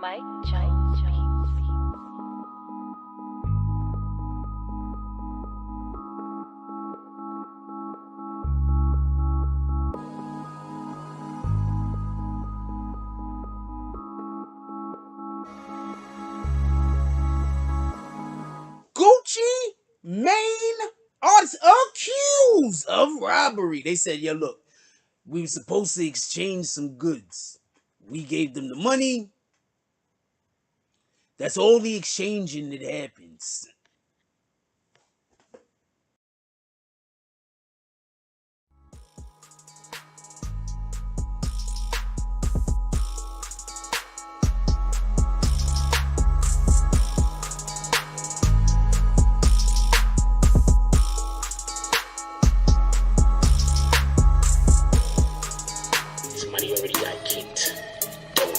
Mike Jones Beats. Gucci Mane artists accused of robbery. They said, "Yo, look, we were supposed to exchange some goods. We gave them the money. That's all the exchanging that happens." Somebody already got kicked. Dope.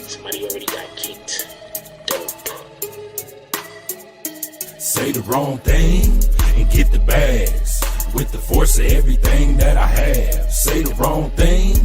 Somebody already got kicked. Dope. Say the wrong thing and get the bags. With the force of everything that I have. Say the wrong thing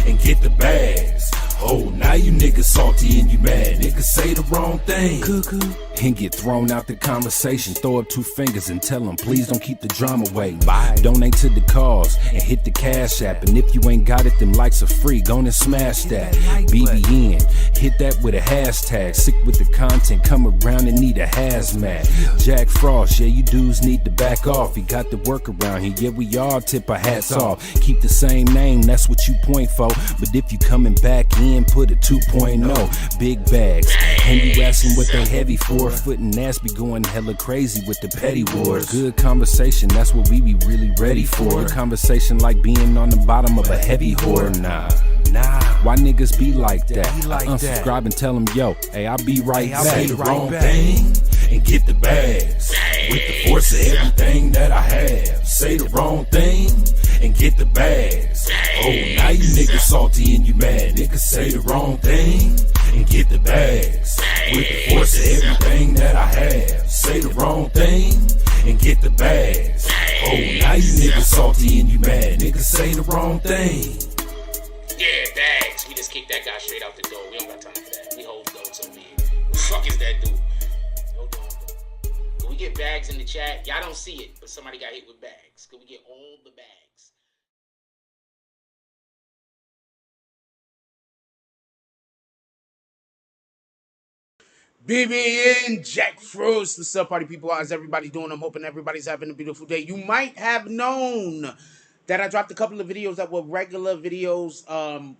and get the bags. Oh, now you niggas salty and you mad. Niggas say the wrong thing. Cuckoo. And get thrown out the conversation. Throw up two fingers and tell them, please don't keep the drama away. Bye. Donate to the cause and hit the cash app. And if you ain't got it, them likes are free. Go and smash that. BBN. Hit that with a hashtag. Sick with the content. Come around and need a hazmat. Jack Frost. Yeah, you dudes need to back off. He got the work around here. Yeah, we all tip our hats off. Keep the same name. That's what you point for. But if you coming back in, put a 2.0. Big bags. And you asking what they heavy for. Foot and ass be going hella crazy with the petty wars. Good conversation, that's what we be really ready for. Good conversation like being on the bottom of a heavy whore. Nah. Why niggas be like that? I unsubscribe and tell them, yo, hey, I'll be right back. Say the wrong thing and get the bags. With the force of everything that I have. Say the wrong thing and get the bags. Oh, now you niggas salty and you mad. Niggas say the wrong thing and get the bags. With the force of everything that I have. Say the wrong thing and get the bags. Oh, now you niggas salty and you mad. Niggas say the wrong thing. Yeah, bags. We just kicked that guy straight out the door. We don't got time for that. We hold those over here. Who the fuck is that dude? Hold on. Can we get bags in the chat? Y'all don't see it, but somebody got hit with bags. Can we get all the bags? BBN Jack Frost. What's up, party people? How's everybody doing? I'm hoping everybody's having a beautiful day. You might have known that I dropped a couple of videos that were regular videos.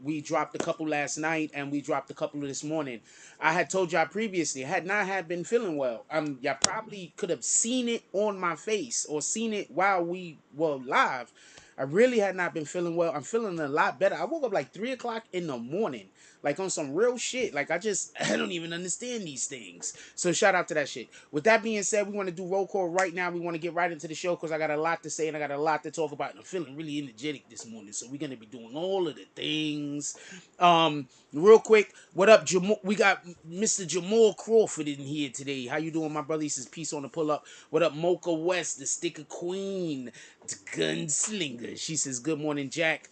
We dropped a couple last night and we dropped a couple this morning. I had told y'all previously, I had not been feeling well. Y'all probably could have seen it on my face or seen it while we were live. I really had not been feeling well. I'm feeling a lot better. I woke up like 3 o'clock in the morning, like on some real shit. Like I don't even understand these things. So shout out to that shit. With that being said, we want to do roll call right now. We want to get right into the show because I got a lot to say and I got a lot to talk about. And I'm feeling really energetic this morning. So we're going to be doing all of the things. Real quick, what up, Jamal? We got Mr. Jamal Crawford in here today. How you doing, my brother? He says peace on the pull up. What up, Mocha West, the sticker queen, the gunslinger. She says good morning, Jack.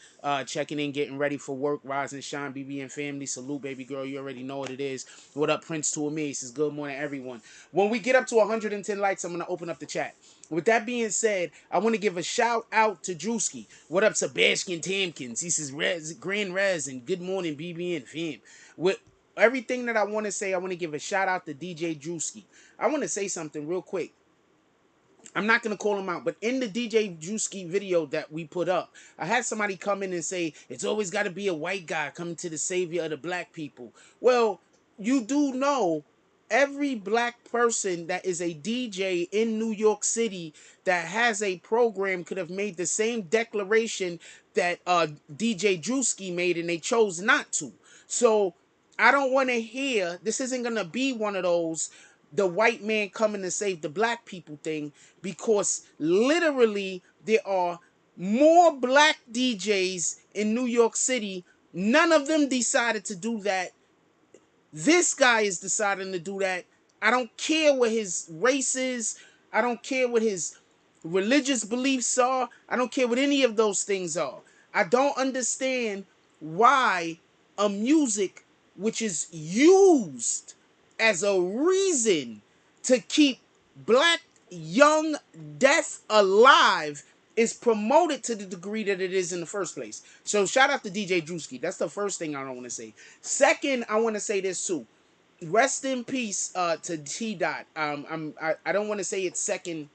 Checking in, getting ready for work. Rise and shine, BBN family. Salute, baby girl. You already know what it is. What up, Prince to me? He says good morning, everyone. When we get up to 110 likes, I'm gonna open up the chat. With that being said, I want to give a shout out to Drewski. What up, Sebastian Tamkins? He says, Grand Rez, and good morning, BBN fam. With everything that I want to say, I want to give a shout out to DJ Drewski. I want to say something real quick. I'm not going to call him out, but in the DJ Drewski video that we put up, I had somebody come in and say, it's always got to be a white guy coming to the savior of the black people. Well, you do know every black person that is a DJ in New York City that has a program could have made the same declaration that DJ Drewski made, and they chose not to. So I don't want to hear, this isn't going to be one of those the white man coming to save the black people thing, because literally there are more black DJs in New York City. None of them decided to do that. This guy is deciding to do that. I don't care what his race is. I don't care what his religious beliefs are. I don't care what any of those things are. I don't understand why a music which is used as a reason to keep black young death alive is promoted to the degree that it is in the first place. So shout out to DJ Drewski. That's the first thing I don't want to say. Second, I want to say this too. Rest in peace to T Dot. I don't want to say it's second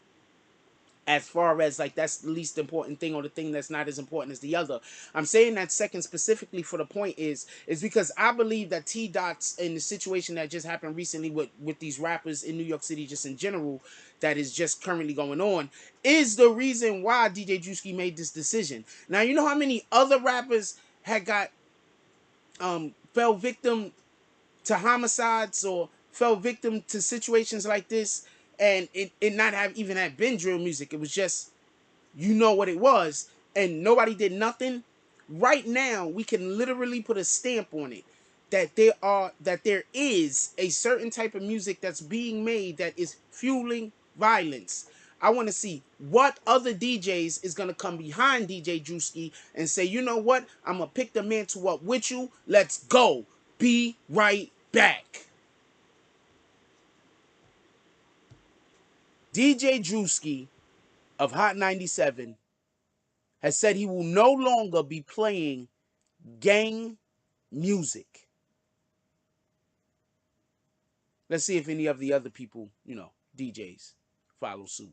as far as like that's the least important thing or the thing that's not as important as the other. I'm saying that second specifically for the point is because I believe that T Dot's in the situation that just happened recently with these rappers in New York City just in general that is just currently going on is the reason why DJ Drewski made this decision. Now you know how many other rappers had got fell victim to homicides or fell victim to situations like this, and it not have even had been drill music. It was just, you know what it was, and nobody did nothing. Right now, we can literally put a stamp on it that there is a certain type of music that's being made that is fueling violence. I want to see what other DJs is going to come behind DJ Drewski and say, you know what? I'm going to pick the mantle up with you. Let's go. Be right back. DJ Drewski of Hot 97 has said he will no longer be playing gang music. Let's see if any of the other people, DJs, follow suit.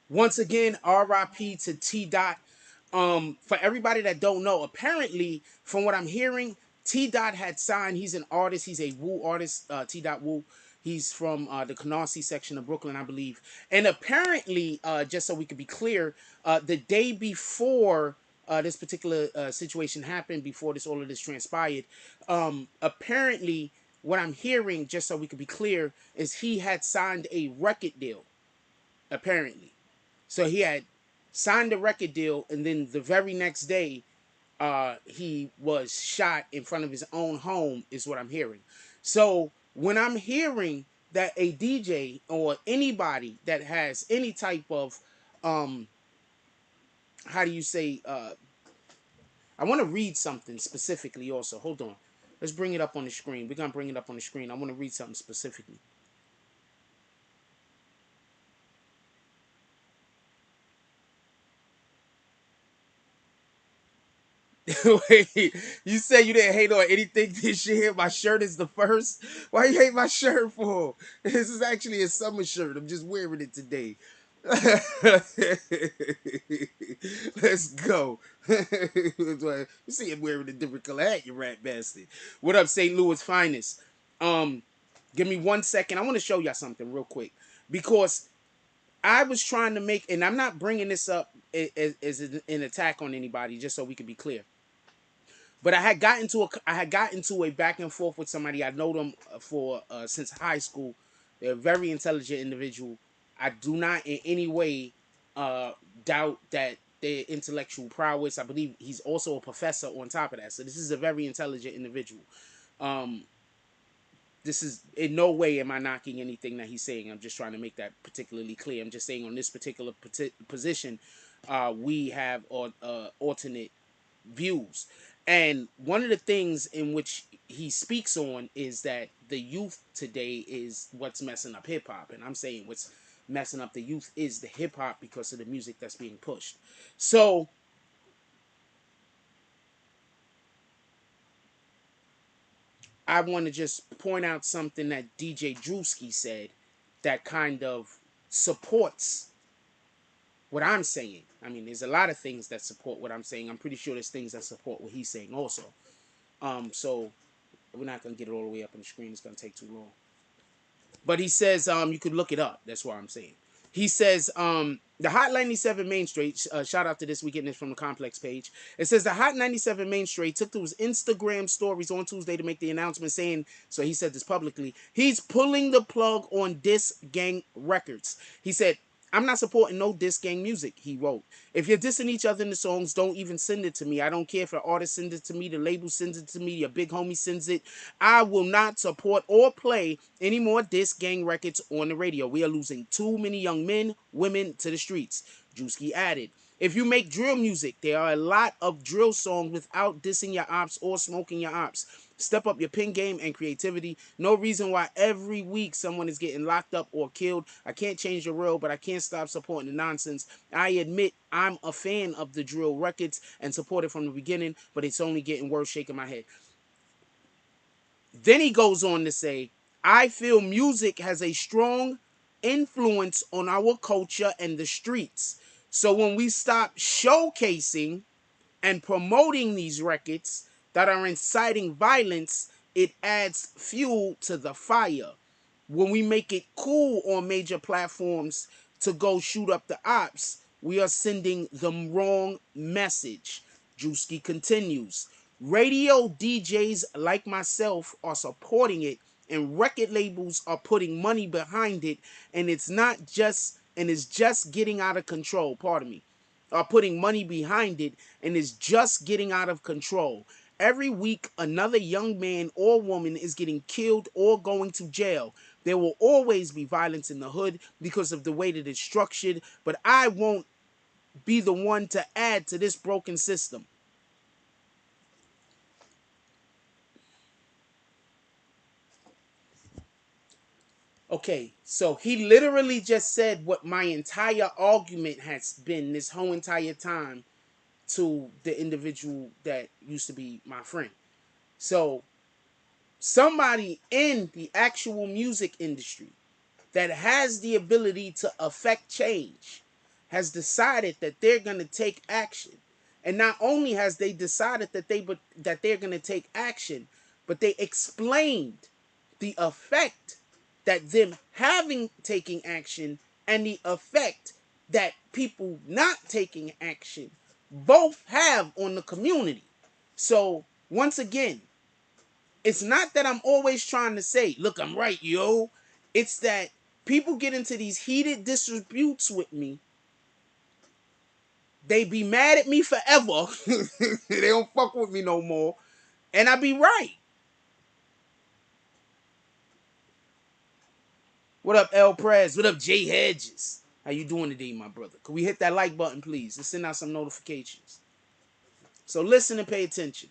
Once again, RIP to T Dot. For everybody that don't know, apparently, from what I'm hearing, T Dot had signed. He's an artist. He's a Wu artist. T Dot Wu. He's from the Canarsie section of Brooklyn, I believe. And apparently, just so we could be clear, the day before this particular situation happened, before all of this transpired, apparently, what I'm hearing, just so we could be clear, is he had signed a record deal. Apparently. So he had signed a record deal, and then the very next day, he was shot in front of his own home, is what I'm hearing. So when I'm hearing that a DJ or anybody that has any type of, how do you say, I want to read something specifically also. Hold on. Let's bring it up on the screen. We're going to bring it up on the screen. I want to read something specifically. Wait, you said you didn't hate on anything this year? My shirt is the first? Why you hate my shirt for? This is actually a summer shirt. I'm just wearing it today. Let's go. You see him wearing a different color hat, you rat bastard. What up, St. Louis finest? Give me 1 second. I want to show y'all something real quick. Because I was trying to make, and I'm not bringing this up as an attack on anybody, just so we can be clear. But I had gotten into a back and forth with somebody. I know them for since high school. They're a very intelligent individual. I do not in any way doubt that their intellectual prowess. I believe he's also a professor on top of that. So this is a very intelligent individual. This is in no way am I knocking anything that he's saying. I'm just trying to make that particularly clear. I'm just saying on this particular position, we have alternate views. And one of the things in which he speaks on is that the youth today is what's messing up hip hop. And I'm saying what's messing up the youth is the hip hop because of the music that's being pushed. So I want to just point out something that DJ Drewski said that kind of supports what I'm saying. I mean, there's a lot of things that support what I'm saying. I'm pretty sure there's things that support what he's saying also. So we're not going to get it all the way up on the screen. It's going to take too long. But he says, you could look it up. That's what I'm saying. He says, the Hot 97 Main Street, shout out to this, we getting this from the Complex page. It says the Hot 97 Main Street took to his Instagram stories on Tuesday to make the announcement saying, so he said this publicly, he's pulling the plug on Diss Gang Records. He said, I'm not supporting no diss gang music, he wrote. If you're dissing each other in the songs, don't even send it to me. I don't care if the artist sends it to me, the label sends it to me, your big homie sends it. I will not support or play any more diss gang records on the radio. We are losing too many young men, women to the streets. Drewski added, if you make drill music, there are a lot of drill songs without dissing your ops or smoking your ops. Step up your pen game and creativity. No reason why every week someone is getting locked up or killed. I can't change the world, but I can't stop supporting the nonsense. I admit I'm a fan of the drill records and support it from the beginning, but it's only getting worse, shaking my head. Then he goes on to say, I feel music has a strong influence on our culture and the streets. So when we stop showcasing and promoting these records that are inciting violence, it adds fuel to the fire. When we make it cool on major platforms to go shoot up the ops, we are sending the wrong message. Drewski continues. Radio DJs like myself are supporting it, and record labels are putting money behind it, and it's just getting out of control. Pardon me. Are putting money behind it, and is just getting out of control. Every week, another young man or woman is getting killed or going to jail. There will always be violence in the hood because of the way that it's structured, but I won't be the one to add to this broken system. Okay, so he literally just said what my entire argument has been this whole entire time to the individual that used to be my friend. So somebody in the actual music industry that has the ability to affect change has decided that they're going to take action. And not only has they decided that they're going to take action, but they explained the effect that them having taking action and the effect that people not taking action both have on the community. So once again, it's not that I'm always trying to say, look, I'm right, yo. It's that people get into these heated disputes with me. They be mad at me forever. They don't fuck with me no more. And I be right. What up, El Prez? What up, Jay Hedges? How you doing today, my brother? Could we hit that like button, please? And send out some notifications. So listen and pay attention.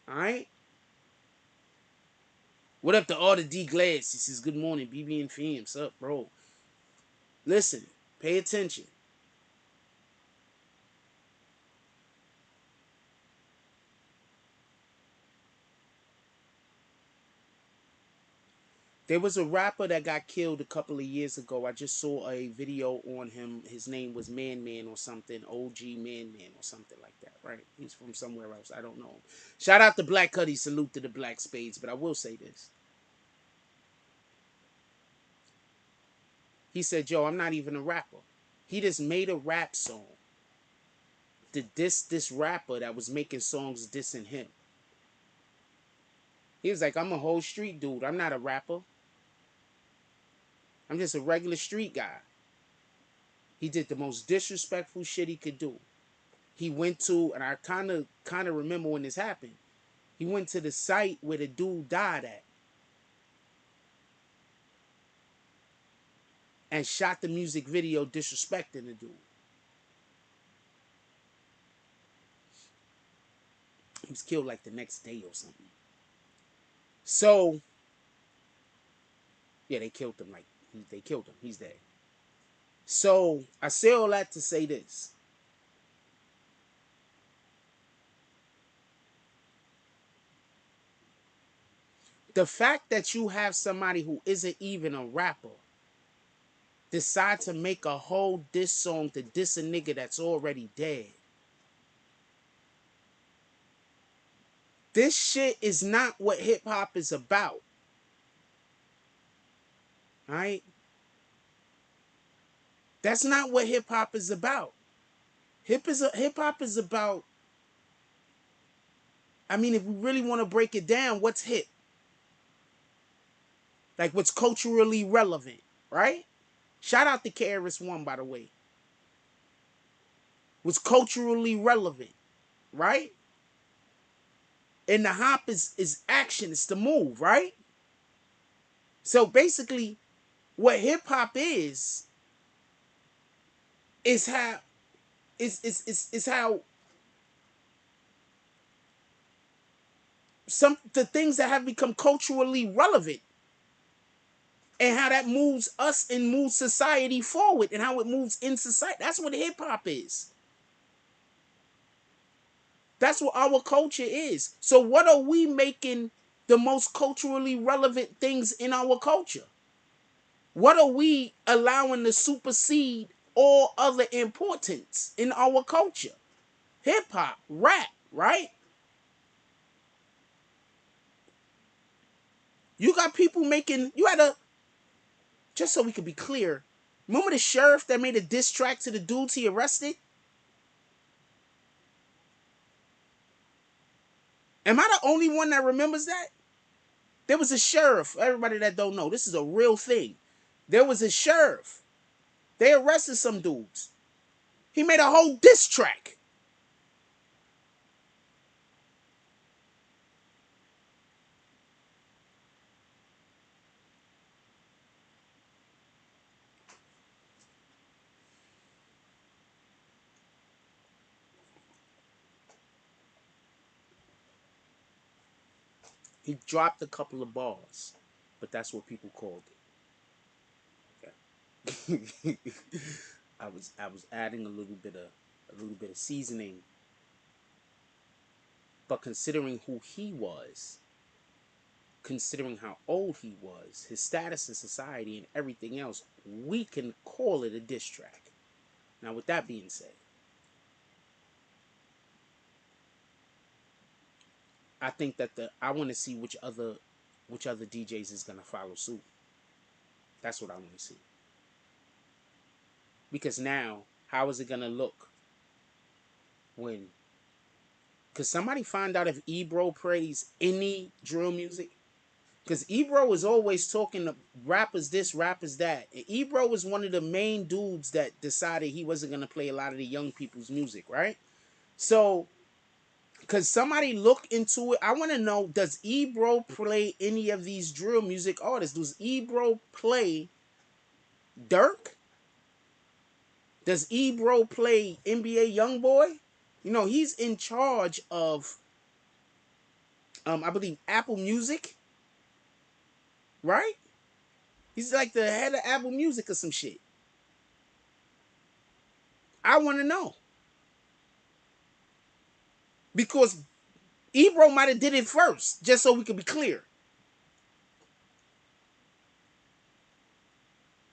Alright? What up to all the D Glass? He says, good morning, BB and Fam. What's up, bro? Listen, pay attention. There was a rapper that got killed a couple of years ago. I just saw a video on him. His name was Man Man or something. OG Man Man or something like that, right? He's from somewhere else. I don't know him. Shout out to Black Cuddy. Salute to the Black Spades. But I will say this. He said, yo, I'm not even a rapper. He just made a rap song to diss this rapper that was making songs dissing him. He was like, I'm a whole street dude. I'm not a rapper. I'm just a regular street guy. He did the most disrespectful shit he could do. He went to, and I kind of remember when this happened. He went to the site where the dude died at. And shot the music video disrespecting the dude. He was killed like the next day or something. So, yeah, they killed him. They killed him. He's dead. So, I say all that to say this. The fact that you have somebody who isn't even a rapper decide to make a whole diss song to diss a nigga that's already dead. This shit is not what hip-hop is about. All right? That's not what hip hop is about. Hip hop is about, I mean, if we really want to break it down, what's hip? Like what's culturally relevant, right? Shout out to KRS-One, by the way. What's culturally relevant, right? And the hop is action, it's the move, right? So basically, what hip hop is how is how some the things that have become culturally relevant and how that moves us and moves society forward and how it moves in society. That's what hip hop is. That's what our culture is. So what are we making the most culturally relevant things in our culture? What are we allowing to supersede all other importance in our culture? Hip hop, rap, right? You got people making, you had a, just so we could be clear, remember the sheriff that made a diss track to the dudes he arrested? Am I the only one that remembers that? There was a sheriff, everybody that don't know, this is a real thing. There was a sheriff. They arrested some dudes. He made a whole diss track. He dropped a couple of bars, but that's what people called it. Okay. I was adding a little bit of seasoning, but considering who he was, considering how old he was, his status in society and everything else, we can call it a diss track. Now, with that being said, I think that I want to see which other DJs is gonna follow suit. That's what I want to see. Because now, how is it gonna look when? Because somebody find out if Ebro plays any drill music. Because Ebro is always talking to rappers this, rappers that. And Ebro was one of the main dudes that decided he wasn't gonna play a lot of the young people's music, right? So, because somebody look into it, I want to know, does Ebro play any of these drill music artists? Does Ebro play Dirk? Does Ebro play NBA Youngboy? You know, he's in charge of, I believe, Apple Music, right? He's like the head of Apple Music or some shit. I want to know. Because Ebro might have did it first, just so we could be clear.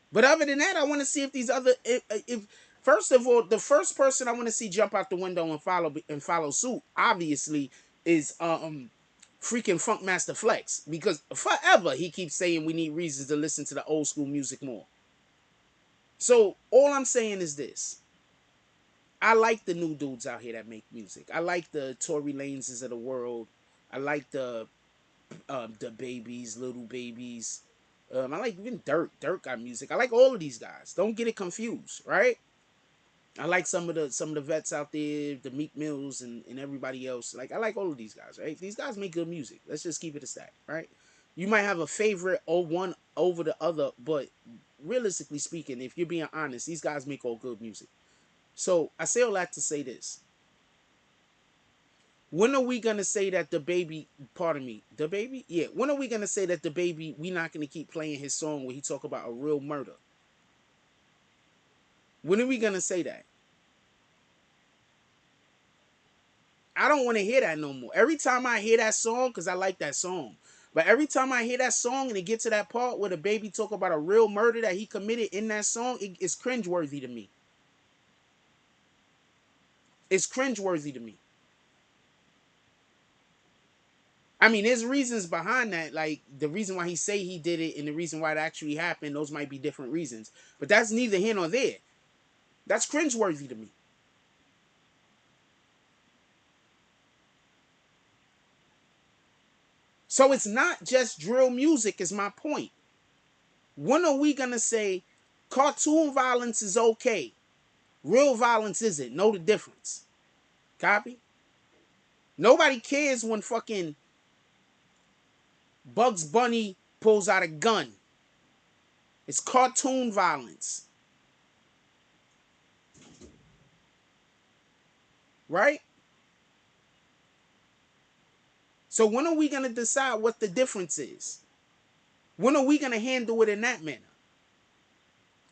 But other than that, I want to see if these other, if first of all, the first person I want to see jump out the window and follow suit, obviously, is freaking Funkmaster Flex, because forever he keeps saying we need reasons to listen to the old school music more. So all I'm saying is this: I like the new dudes out here that make music. I like the Tory Lanez's of the world. I like the babies, little babies. I like even Dirk. Dirk got music. I like all of these guys. Don't get it confused, right? I like some of the vets out there, the Meek Mills and everybody else. Like, I like all of these guys, right? These guys make good music. Let's just keep it a stack, right? You might have a favorite or one over the other, but realistically speaking, if you're being honest, these guys make all good music. So I say all that to say this. When are we gonna say that the baby, pardon me, the baby? Yeah, when are we gonna say that the baby, we not gonna keep playing his song where he talk about a real murder? When are we gonna say that? I don't want to hear that no more. Every time I hear that song, because I like that song, but every time I hear that song and it gets to that part where the baby talk about a real murder that he committed in that song, it's cringeworthy to me. It's cringeworthy to me. I mean, there's reasons behind that. Like, the reason why he say he did it and the reason why it actually happened, those might be different reasons. But that's neither here nor there. That's cringeworthy to me. So it's not just drill music is my point. When are we going to say cartoon violence is okay? Real violence isn't. Know the difference. Copy? Nobody cares when fucking Bugs Bunny pulls out a gun. It's cartoon violence. Right? So when are we going to decide what the difference is? When are we going to handle it in that manner?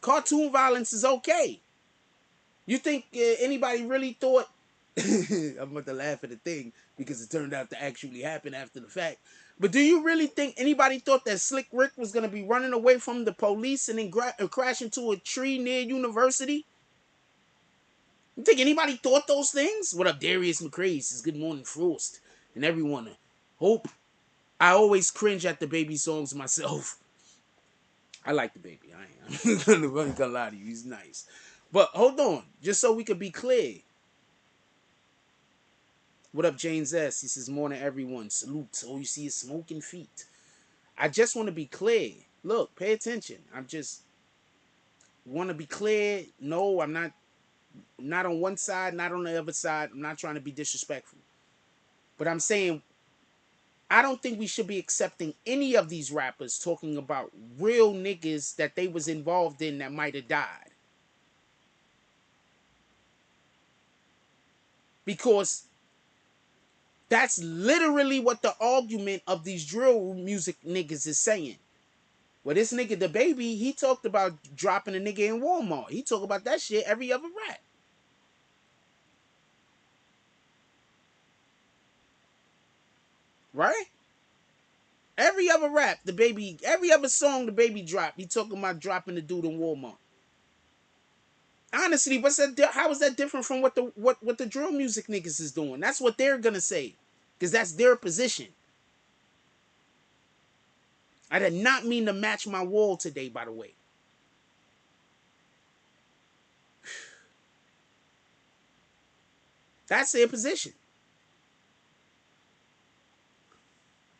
Cartoon violence is okay. You think anybody really thought... I'm about to laugh at the thing because it turned out to actually happen after the fact. But do you really think anybody thought that Slick Rick was going to be running away from the police and then crash into a tree near University? You think anybody thought those things? What up, Darius McCrae? Says good morning, Frost. And everyone. Hope. I always cringe at the baby songs myself. I like the baby. I ain't gonna lie to you. He's nice. But hold on. Just so we could be clear. What up, James S? He says, morning, everyone. Salute. All you see is smoking feet. I just want to be clear. Look, pay attention. I'm just want to be clear. No, I'm not on one side, not on the other side. I'm not trying to be disrespectful. But I'm saying I don't think we should be accepting any of these rappers talking about real niggas that they was involved in that might have died. Because that's literally what the argument of these drill music niggas is saying. Well, this nigga, the baby, he talked about dropping a nigga in Walmart. He talk about that shit every other rap. Right? Every other rap, the baby, every other song the baby dropped, he talking about dropping the dude in Walmart. Honestly, what's that? How is that different from what the drill music niggas is doing? That's what they're gonna say, because that's their position. I did not mean to match my wall today, by the way. That's their position.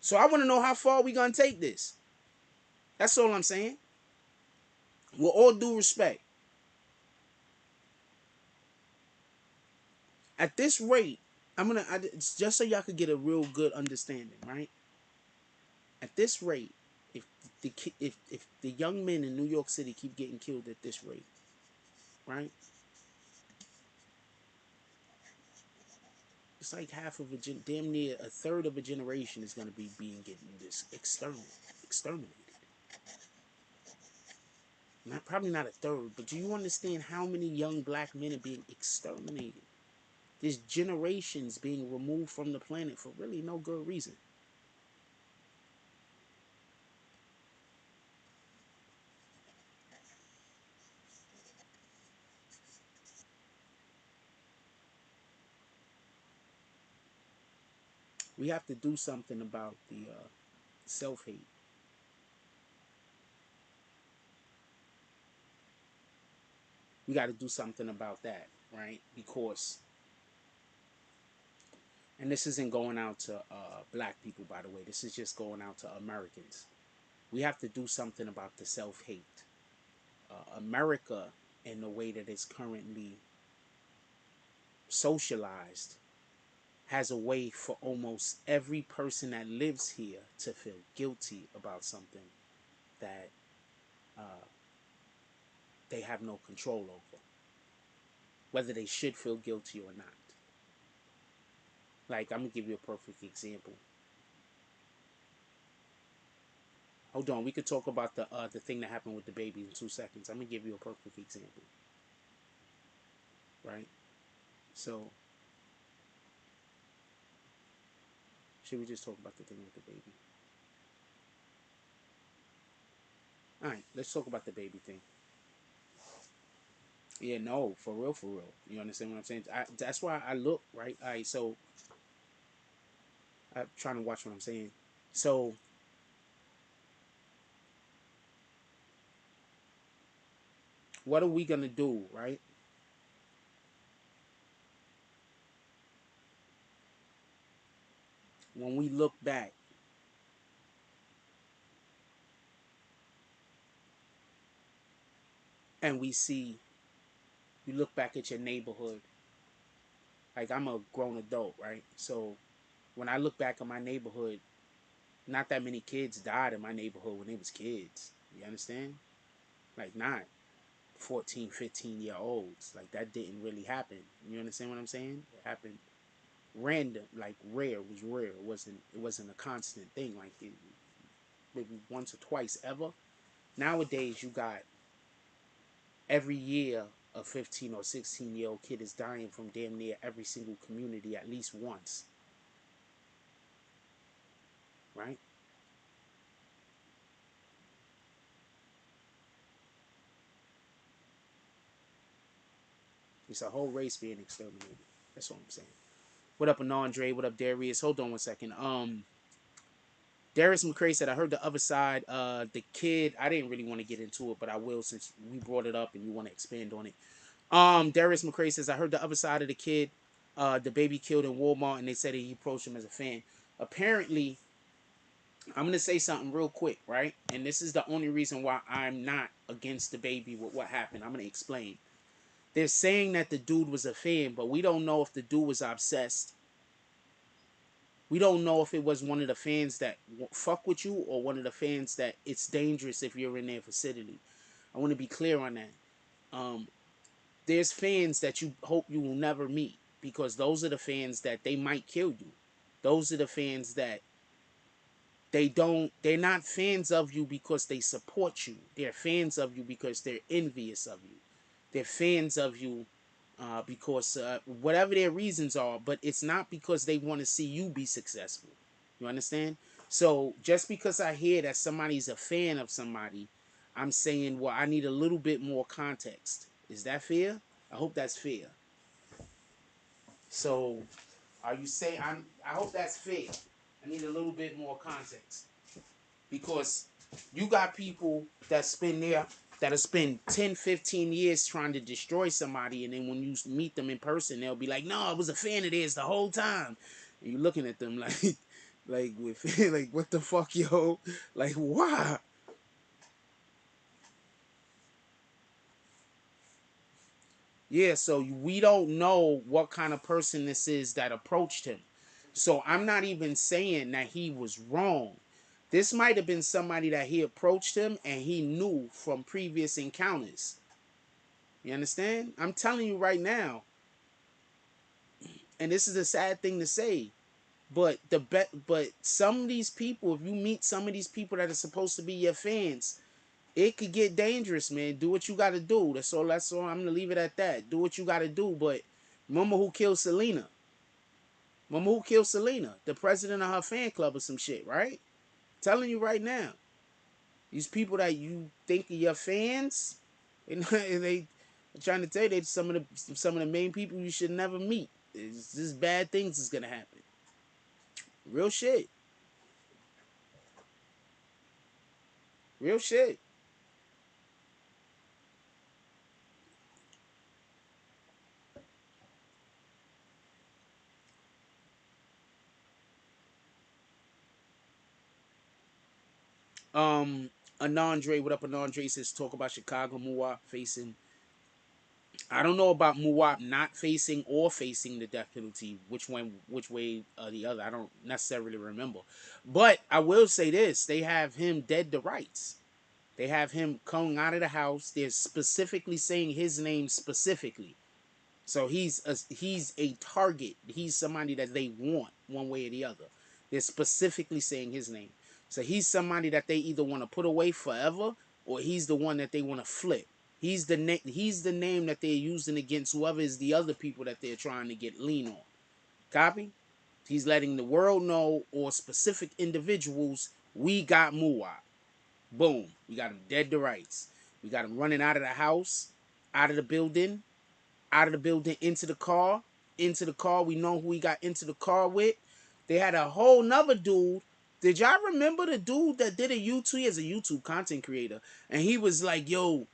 So I want to know how far we gonna take this. That's all I'm saying. With all due respect. At this rate, just so y'all could get a real good understanding, right? At this rate, if the young men in New York City keep getting killed at this rate, right? It's like half of damn near a third of a generation is going to be getting this exterminated. Probably not a third, but do you understand how many young black men are being exterminated? There's generations being removed from the planet for really no good reason. We have to do something about the self-hate. We got to do something about that, right? Because, and this isn't going out to black people, by the way. This is just going out to Americans. We have to do something about the self-hate. America, in the way that it's currently socialized, has a way for almost every person that lives here to feel guilty about something that they have no control over, whether they should feel guilty or not. Like, I'm gonna give you a perfect example. Hold on, we could talk about the thing that happened with the baby in 2 seconds. I'm gonna give you a perfect example. Right? So, should we just talk about the thing with the baby? Alright, let's talk about the baby thing. Yeah, no, for real, for real. You understand what I'm saying? That's why I look, right? Alright, so I'm trying to watch what I'm saying. So what are we gonna do, right? When we look back and we see, you look back at your neighborhood. Like, I'm a grown adult, right? So when I look back at my neighborhood, not that many kids died in my neighborhood when they was kids. You understand? Like, not 14, 15-year olds. Like, that didn't really happen. You understand what I'm saying? It happened random, like rare. It was rare. It wasn't a constant thing. Like, maybe once or twice ever. Nowadays, you got every year a 15 or 16-year-old kid is dying from damn near every single community at least once. Right? It's a whole race being exterminated. That's what I'm saying. What up, Andre? What up, Darius? Hold on one second. Darius McCray said, I heard the other side. The kid, I didn't really want to get into it, but I will since we brought it up and you want to expand on it. Darius McCray says, I heard the other side of the kid, the baby killed in Walmart, and they said he approached him as a fan. Apparently, I'm going to say something real quick, right? And this is the only reason why I'm not against the baby with what happened. I'm going to explain. They're saying that the dude was a fan, but we don't know if the dude was obsessed. We don't know if it was one of the fans that fuck with you or one of the fans that it's dangerous if you're in their vicinity. I want to be clear on that. There's fans that you hope you will never meet because those are the fans that they might kill you. Those are the fans that they're not fans of you because they support you. They're fans of you because they're envious of you. They're fans of you because whatever their reasons are, but it's not because they want to see you be successful. You understand? So just because I hear that somebody's a fan of somebody, I'm saying, well, I need a little bit more context. Is that fair? I hope that's fair. So are you saying I hope that's fair. I need a little bit more context. Because you got people that'll spend 10, 15 years trying to destroy somebody, and then when you meet them in person, they'll be like, no, I was a fan of theirs the whole time. And you're looking at them like with like, what the fuck, yo? Like, why? Yeah, so we don't know what kind of person this is that approached him. So I'm not even saying that he was wrong. This might have been somebody that he approached him and he knew from previous encounters. You understand? I'm telling you right now, and this is a sad thing to say, but but some of these people, if you meet some of these people that are supposed to be your fans, it could get dangerous, man. Do what you got to do. That's all. That's all. I'm gonna leave it at that. Do what you got to do. But remember who killed Selena? Remember who killed Selena? The president of her fan club or some shit, right? Telling you right now, these people that you think are your fans, and they trying to tell you they some of the main people you should never meet. It's just bad things is gonna happen. Real shit. Real shit. Um, Anandre, what up, Anandre says talk about Chicago Muwap facing. I don't know about Muwap not facing or facing the death penalty. Which way or the other? I don't necessarily remember. But I will say this: they have him dead to rights. They have him coming out of the house. They're specifically saying his name specifically. So he's a target. He's somebody that they want one way or the other. They're specifically saying his name. So he's somebody that they either want to put away forever or he's the one that they want to flip. He's the name that they're using against whoever is the other people that they're trying to get lean on. Copy? He's letting the world know or specific individuals, we got Muwap. Boom. We got him dead to rights. We got him running out of the house, out of the building, into the car. Into the car. We know who he got into the car with. They had a whole nother dude. Did y'all remember the dude that did a YouTube? He is a YouTube content creator, and he was like, "Yo,"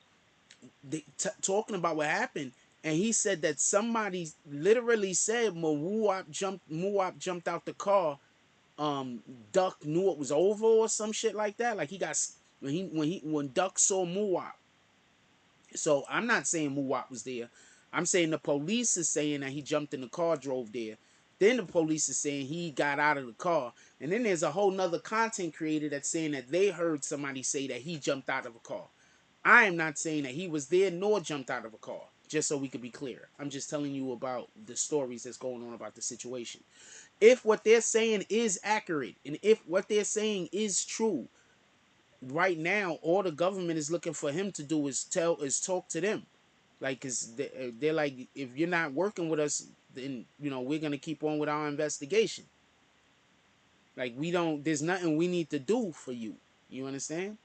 talking about what happened, and he said that somebody literally said when Muwap jumped out the car, Duck knew it was over or some shit like that. Like he got when Duck saw Muwap. So I'm not saying Muwap was there. I'm saying the police is saying that he jumped in the car, drove there. Then the police is saying he got out of the car. And then there's a whole nother content creator that's saying that they heard somebody say that he jumped out of a car. I am not saying that he was there nor jumped out of a car, just so we could be clear. I'm just telling you about the stories that's going on about the situation. If what they're saying is accurate, and if what they're saying is true, right now all the government is looking for him to do is talk to them. Like, cause they're like, if you're not working with us, then we're gonna keep on with our investigation. Like, there's nothing we need to do for you. You understand?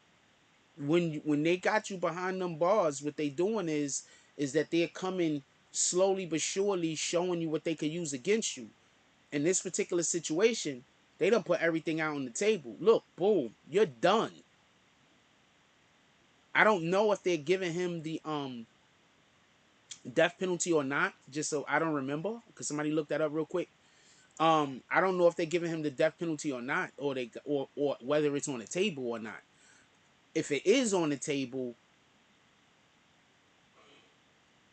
When they got you behind them bars, what they doing is that they're coming slowly but surely, showing you what they could use against you. In this particular situation, they done put everything out on the table. Look, boom, you're done. I don't know if they're giving him the death penalty or not, just so I don't remember, because somebody looked that up real quick. I don't know if they're giving him the death penalty or not, or whether it's on the table or not. If it is on the table,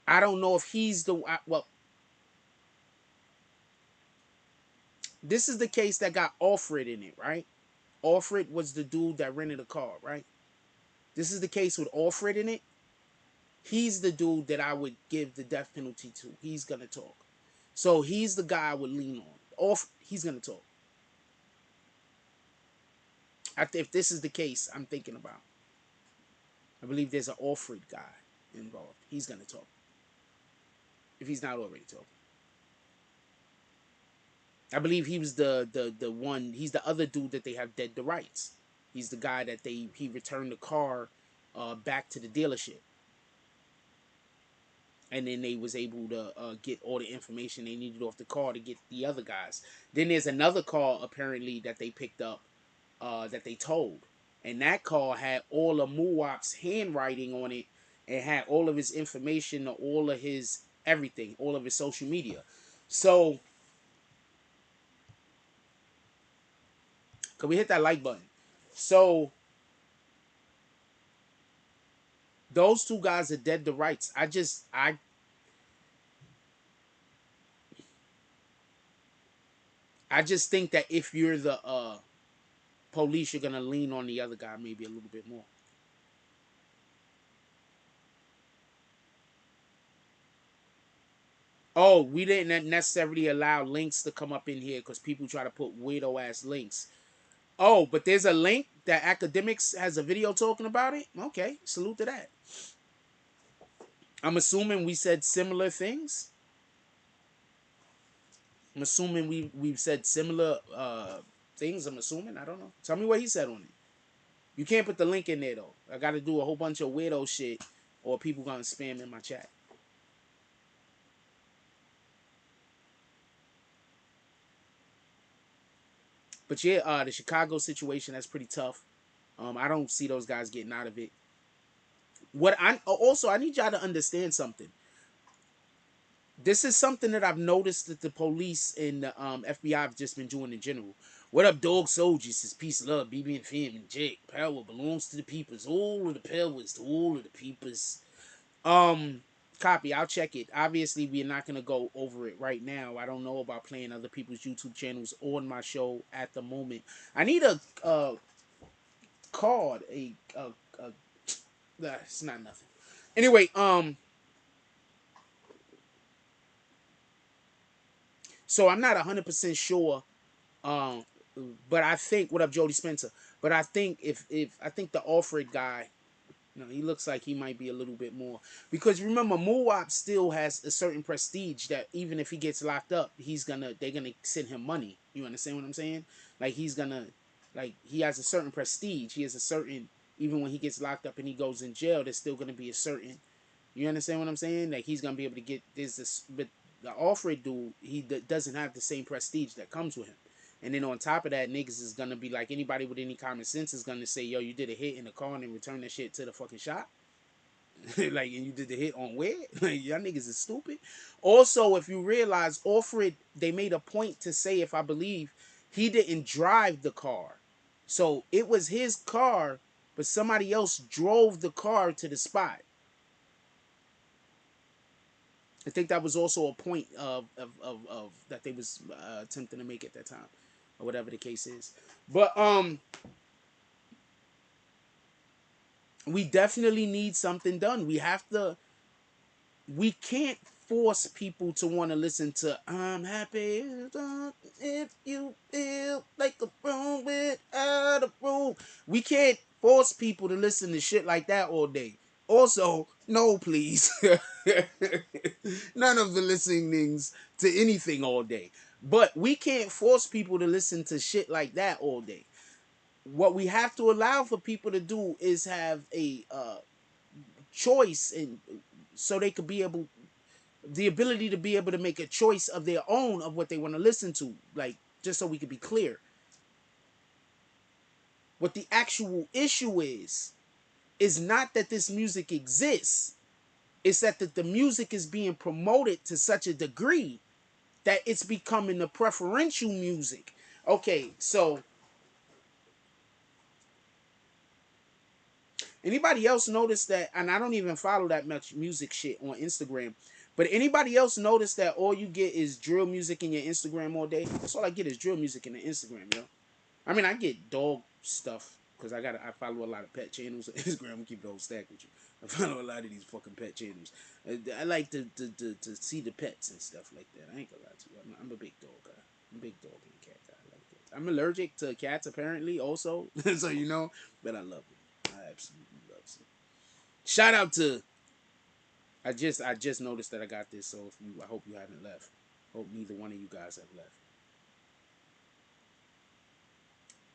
I don't know if he's well. This is the case that got Alfred in it, right? Alfred was the dude that rented a car, right? This is the case with Alfred in it. He's the dude that I would give the death penalty to. He's gonna talk. So he's the guy I would lean on. He's gonna talk. If this is the case I'm thinking about, I believe there's an Alfred guy involved. He's gonna talk. If he's not already talking. I believe he was the one. He's the other dude that they have dead to rights. He's the guy that he returned the car back to the dealership, and then they was able to get all the information they needed off the car to get the other guys. Then there's another car apparently that they picked up that they told, and that car had all of Muwap's handwriting on it, and had all of his information, all of his everything, all of his social media. So, can we hit that like button? So, those two guys are dead to rights. I just think that if you're the police, you're gonna lean on the other guy maybe a little bit more. Oh, we didn't necessarily allow links to come up in here because people try to put weirdo ass links. Oh, but there's a link that Academics has a video talking about it. Okay, salute to that. I'm assuming we said similar things. I'm assuming we've said similar things. I'm assuming. I don't know. Tell me what he said on it. You can't put the link in there though. I got to do a whole bunch of weirdo shit, or people gonna spam in my chat. But yeah, the Chicago situation, that's pretty tough. I don't see those guys getting out of it. I need y'all to understand something. This is something that I've noticed that the police and the FBI have just been doing in general. What up, dog soldiers? It's peace, love, BB and fam, and Jake. Power belongs to the peoples. All of the power is to all of the peoples. Copy. I'll check it. Obviously, we're not gonna go over it right now. I don't know about playing other people's YouTube channels on my show at the moment. I need a card. It's not nothing. Anyway, so I'm not 100% sure. But I think, what up, Jody Spencer? But I think if I think the Alfred guy, he looks like he might be a little bit more, because remember, Muwap still has a certain prestige that even if he gets locked up, they're gonna send him money. You understand what I'm saying? Like he has a certain prestige. He has a certain, even when he gets locked up and he goes in jail, there's still gonna be a certain. You understand what I'm saying? Like he's gonna be able to get this, but the Alfred dude, he doesn't have the same prestige that comes with him. And then on top of that, niggas is gonna be like, anybody with any common sense is gonna say, yo, you did a hit in the car and then return that shit to the fucking shop. Like, and you did the hit on where? Like, y'all niggas is stupid. Also, if you realize, Alfred, they made a point to say, if I believe, he didn't drive the car. So it was his car, but somebody else drove the car to the spot. I think that was also a point of that they was attempting to make at that time, or whatever the case is. But we definitely need something done. We can't force people to want to listen to "I'm happy if you feel like a room without a room." We can't force people to listen to shit like that all day. Also, no, please. None of the listenings to anything all day. But we can't force people to listen to shit like that all day. What we have to allow for people to do is have a choice, and so they could be able, the ability to be able to make a choice of their own of what they want to listen to. Like, just so we could be clear, what the actual issue is not that this music exists. It's that the music is being promoted to such a degree that it's becoming the preferential music. Okay, so anybody else notice that? And I don't even follow that much music shit on Instagram. But anybody else notice that all you get is drill music in your Instagram all day? That's all I get is drill music in the Instagram, yo. I mean, I get dog stuff because I follow a lot of pet channels on Instagram. I'm gonna keep the whole stack with you. I follow a lot of these fucking pet channels. I like to see the pets and stuff like that. I ain't gonna lie to you. I'm a big dog guy. I'm a big dog and cat guy. I like that. I'm allergic to cats apparently also, so you know, but I love them. I absolutely love them. Shout out to. I just noticed that I got this, so I hope you haven't left. Hope neither one of you guys have left.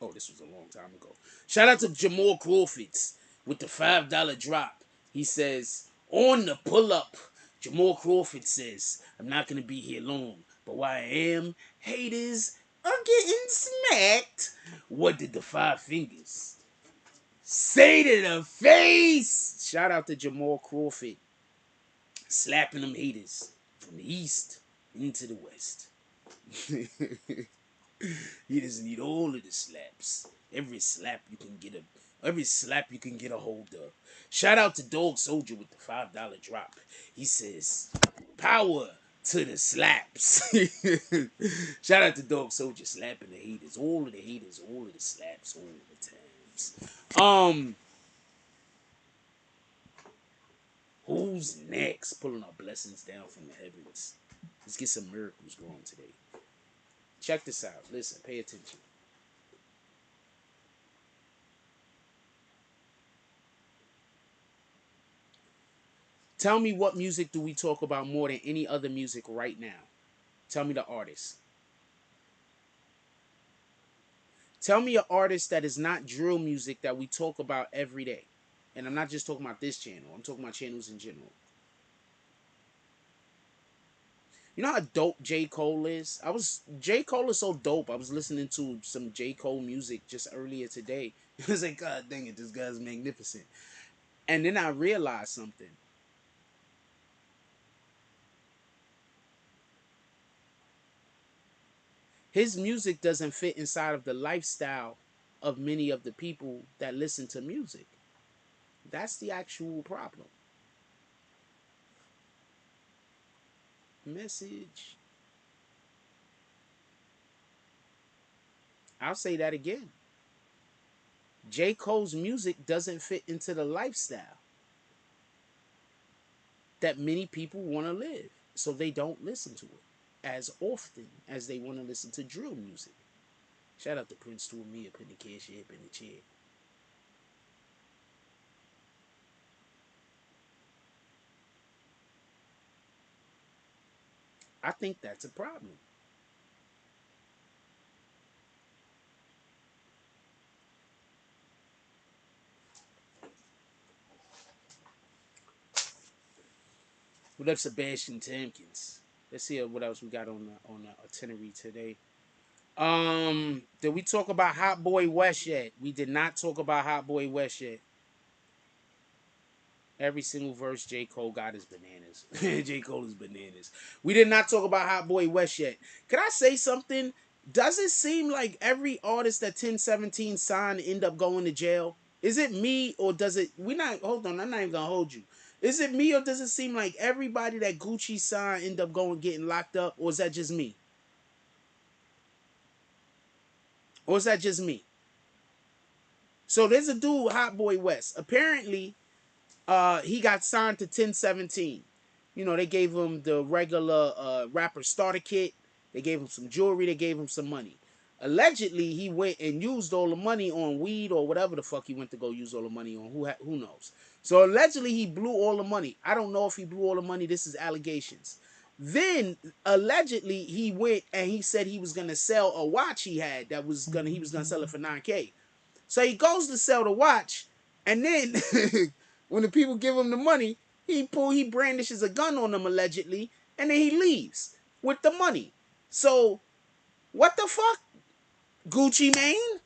Oh, this was a long time ago. Shout out to Jamal Crawfords with the $5 drop. He says, on the pull up, Jamal Crawford says, I'm not going to be here long, but while I am, haters are getting smacked. What did the 5 fingers say to the face? Shout out to Jamal Crawford, slapping them haters from the east into the west. He doesn't need all of the slaps. Every slap you can get a hold of. Shout out to Dog Soldier with the $5 drop. He says, power to the slaps. Shout out to Dog Soldier slapping the haters. All of the haters, all of the slaps, all of the times. Who's next? Pulling our blessings down from the heavens. Let's get some miracles going today. Check this out. Listen, pay attention. Tell me, what music do we talk about more than any other music right now? Tell me the artist. Tell me an artist that is not drill music that we talk about every day. And I'm not just talking about this channel. I'm talking about channels in general. You know how dope J. Cole is? J. Cole is so dope. I was listening to some J. Cole music just earlier today. I was like, God dang it, this guy's magnificent. And then I realized something. His music doesn't fit inside of the lifestyle of many of the people that listen to music. That's the actual problem. Message. I'll say that again. J. Cole's music doesn't fit into the lifestyle that many people want to live. So they don't listen to it as often as they want to listen to drill music. Shout out to Prince to me up in the cash up in the chair. I think that's a problem. What up, Sebastian Tompkins? Let's see what else we got on the itinerary today. Did we talk about Hot Boy West yet? We did not talk about Hot Boy West yet. Every single verse J. Cole got is bananas. J. Cole is bananas. We did not talk about Hot Boy West yet. Can I say something? Does it seem like every artist that 1017 signed end up going to jail? Is it me or does it? We not hold on. I'm not even gonna hold you. Is it me or does it seem like everybody that Gucci signed end up going getting locked up, or is that just me? Or is that just me? So there's a dude, Hot Boy West. Apparently, he got signed to 1017. You know, they gave him the regular rapper starter kit. They gave him some jewelry. They gave him some money. Allegedly, he went and used all the money on weed or whatever the fuck he went to go use all the money on. Who knows? So allegedly, he blew all the money. I don't know if he blew all the money. This is allegations. Then allegedly, he went and he said he was gonna sell a watch he had he was gonna sell it for 9K. So he goes to sell the watch, and then when the people give him the money, he brandishes a gun on them allegedly, and then he leaves with the money. So what the fuck, Gucci Mane?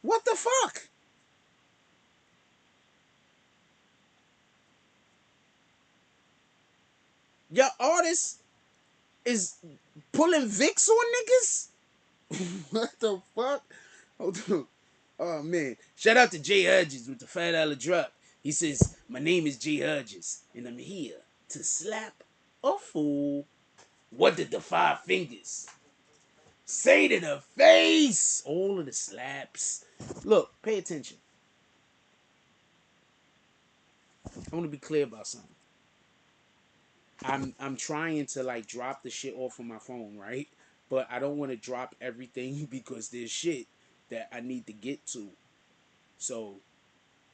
What the fuck? Your artist is pulling Vicks on niggas? What the fuck? Hold on. Oh man. Shout out to Jay Hudges with the $5 drop. He says, "My name is Jay Hudges, and I'm here to slap a fool." What did the 5 fingers say to the face? All of the slaps. Look, pay attention. I want to be clear about something. I'm trying to like drop the shit off of my phone, right? But I don't want to drop everything because there's shit that I need to get to. So,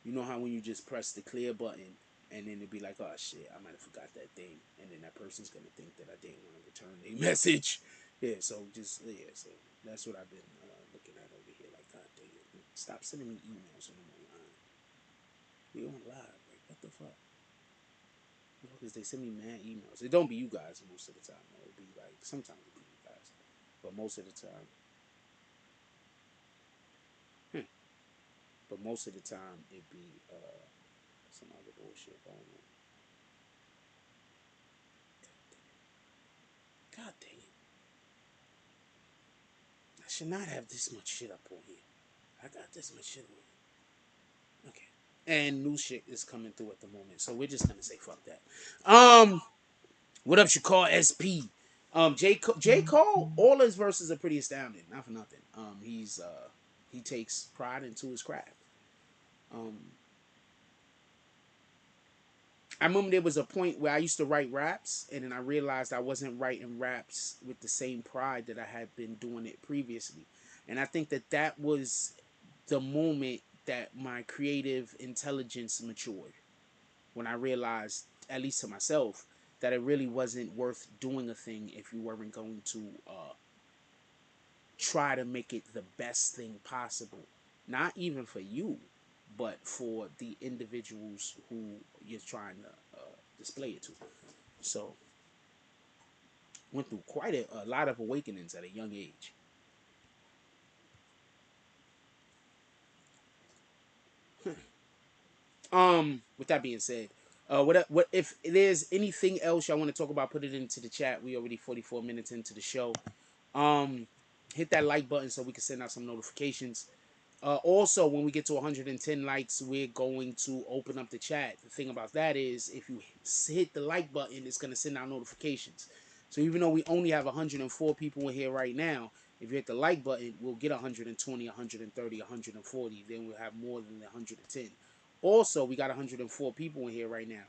you know how when you just press the clear button and then it'd be like, oh shit, I might have forgot that thing, and then that person's gonna think that I didn't want to return a message. Yeah, so so that's what I've been looking at over here. Like, God dang it, stop sending me emails when I'm online. We on live, like what the fuck? Because they send me mad emails. It don't be you guys most of the time. Though. It'd be like sometimes it be you guys, but most of the time, but most of the time it be some other bullshit. I don't know. God dang it! I should not have this much shit up on here. I got this much shit on here. Okay. And new shit is coming through at the moment, so we're just gonna say fuck that. What up, Shakur SP? J. Cole, all his verses are pretty astounding. Not for nothing. He takes pride into his craft. Um, I remember there was a point where I used to write raps, and then I realized I wasn't writing raps with the same pride that I had been doing it previously. And I think that that was the moment that my creative intelligence matured. When I realized, at least to myself, that it really wasn't worth doing a thing if you weren't going to try to make it the best thing possible. Not even for you, but for the individuals who you're trying to display it to. So, went through quite a lot of awakenings at a young age. With that being said, what if there's anything else y'all want to talk about? Put it into the chat. We already 44 minutes into the show. Um, hit that like button so we can send out some notifications. Also, when we get to 110 likes, we're going to open up the chat. The thing about that is, if you hit the like button, it's going to send out notifications. So even though we only have 104 people in here right now, if you hit the like button, we'll get 120, 130, 140. Then we'll have more than the 110. Also, we got 104 people in here right now.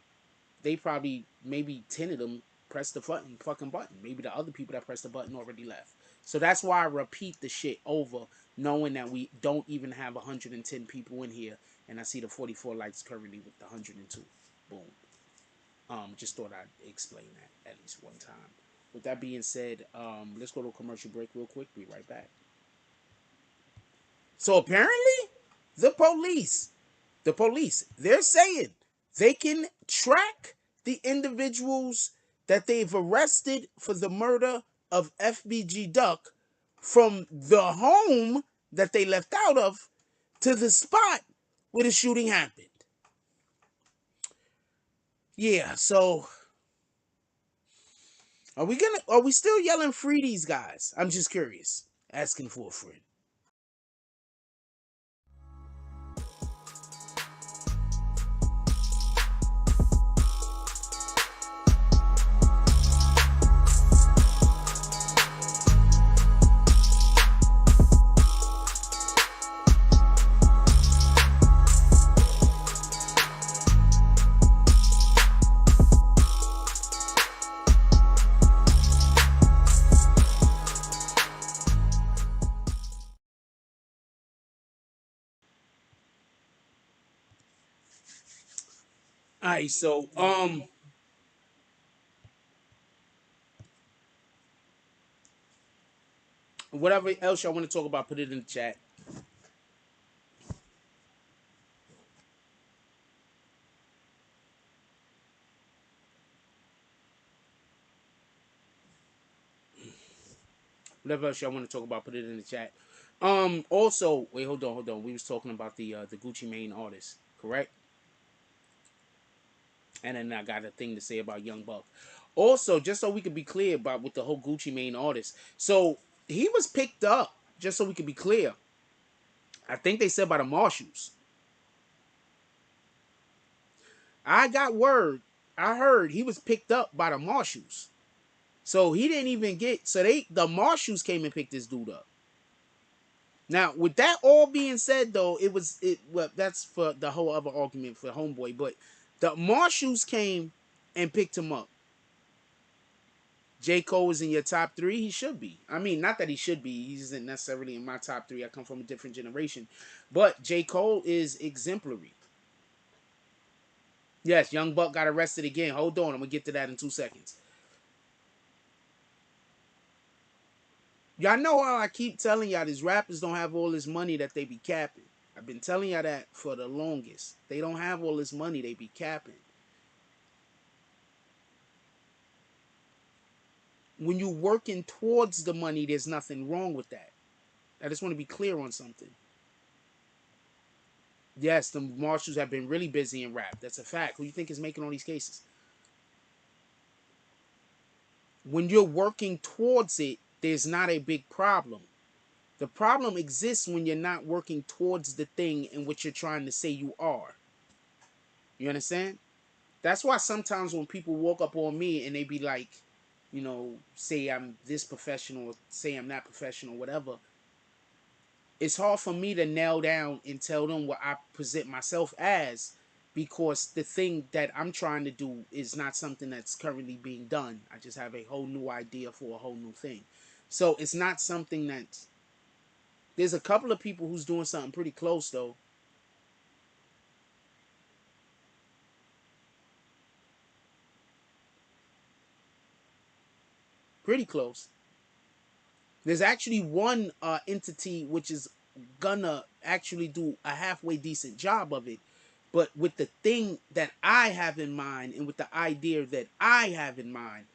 They probably, maybe 10 of them pressed the fucking button. Maybe the other people that pressed the button already left. So that's why I repeat the shit over, knowing that we don't even have 110 people in here, and I see the 44 likes currently with the 102. Boom. Just thought I'd explain that at least one time. With that being said, let's go to a commercial break real quick. Be right back. So apparently, the police The police, they're saying they can track the individuals that they've arrested for the murder of FBG Duck from the home that they left out of to the spot where the shooting happened. Yeah, so are we still yelling free these guys? I'm just curious. Asking for a friend. All right, so whatever else y'all want to talk about, put it in the chat. Whatever else y'all want to talk about, put it in the chat. Also, wait, hold on. We was talking about the Gucci Mane artist, correct? And then I got a thing to say about Young Buck. Also, just so we could be clear about with the whole Gucci Mane artist. So he was picked up, just so we could be clear. I think they said by the marshals. I got word. I heard he was picked up by the marshals. So he didn't even get. So the marshals came and picked this dude up. Now, with that all being said, though, well, that's for the whole other argument for Homeboy. But the marshals came and picked him up. J. Cole is in your top 3. He should be. I mean, not that he should be. He isn't necessarily in my top 3. I come from a different generation. But J. Cole is exemplary. Yes, Young Buck got arrested again. Hold on. I'm going to get to that in 2 seconds. Y'all know how I keep telling y'all these rappers don't have all this money that they be capping. I've been telling y'all that for the longest. They don't have all this money they be capping. When you're working towards the money, there's nothing wrong with that. I just want to be clear on something. Yes, the marshals have been really busy in rap. That's a fact. Who you think is making all these cases? When you're working towards it, there's not a big problem. The problem exists when you're not working towards the thing in which you're trying to say you are. You understand? That's why sometimes when people walk up on me and they be like, you know, say I'm this professional, say I'm not professional, whatever. It's hard for me to nail down and tell them what I present myself as, because the thing that I'm trying to do is not something that's currently being done. I just have a whole new idea for a whole new thing. So it's not something that's... There's a couple of people who's doing something pretty close, though. Pretty close. There's actually one entity which is gonna actually do a halfway decent job of it. But with the thing that I have in mind and with the idea that I have in mind,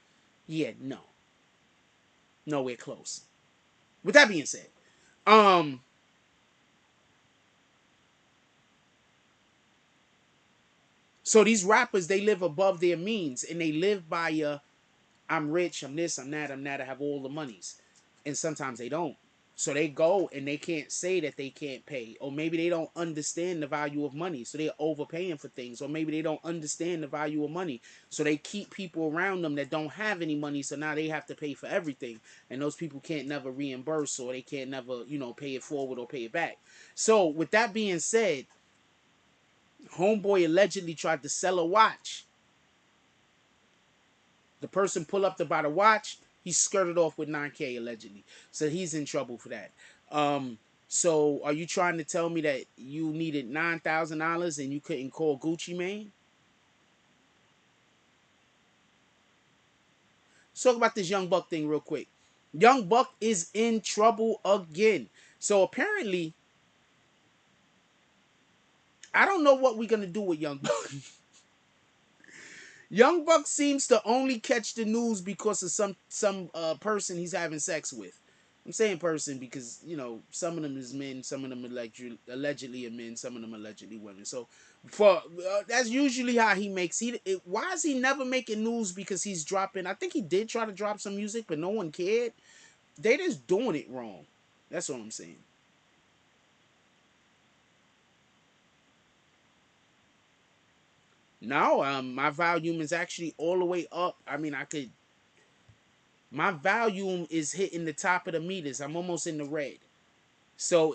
yeah, no. Nowhere close. With that being said, so these rappers, they live above their means and they live by I'm rich, I'm this, I'm that, I have all the monies. And sometimes they don't. So they go and they can't say that they can't pay. Or maybe they don't understand the value of money, so they're overpaying for things. Or maybe they don't understand the value of money, so they keep people around them that don't have any money, so now they have to pay for everything. And those people can't never reimburse, or they can't never, you know, pay it forward or pay it back. So with that being said, Homeboy allegedly tried to sell a watch. The person pull up to buy the watch. He skirted off with $9K allegedly. So he's in trouble for that. So are you trying to tell me that you needed $9,000 and you couldn't call Gucci Mane? Let's talk about this Young Buck thing real quick. Young Buck is in trouble again. So apparently, I don't know what we're gonna do with Young Buck. Young Buck seems to only catch the news because of some person he's having sex with. I'm saying person because, you know, some of them is men, some of them allegedly are men, some of them allegedly women. So for that's usually how he makes why is he never making news? Because he's dropping, I think he did try to drop some music, but no one cared. They just doing it wrong. That's what I'm saying. No, my volume is actually all the way up. I mean, my volume is hitting the top of the meters. I'm almost in the red. So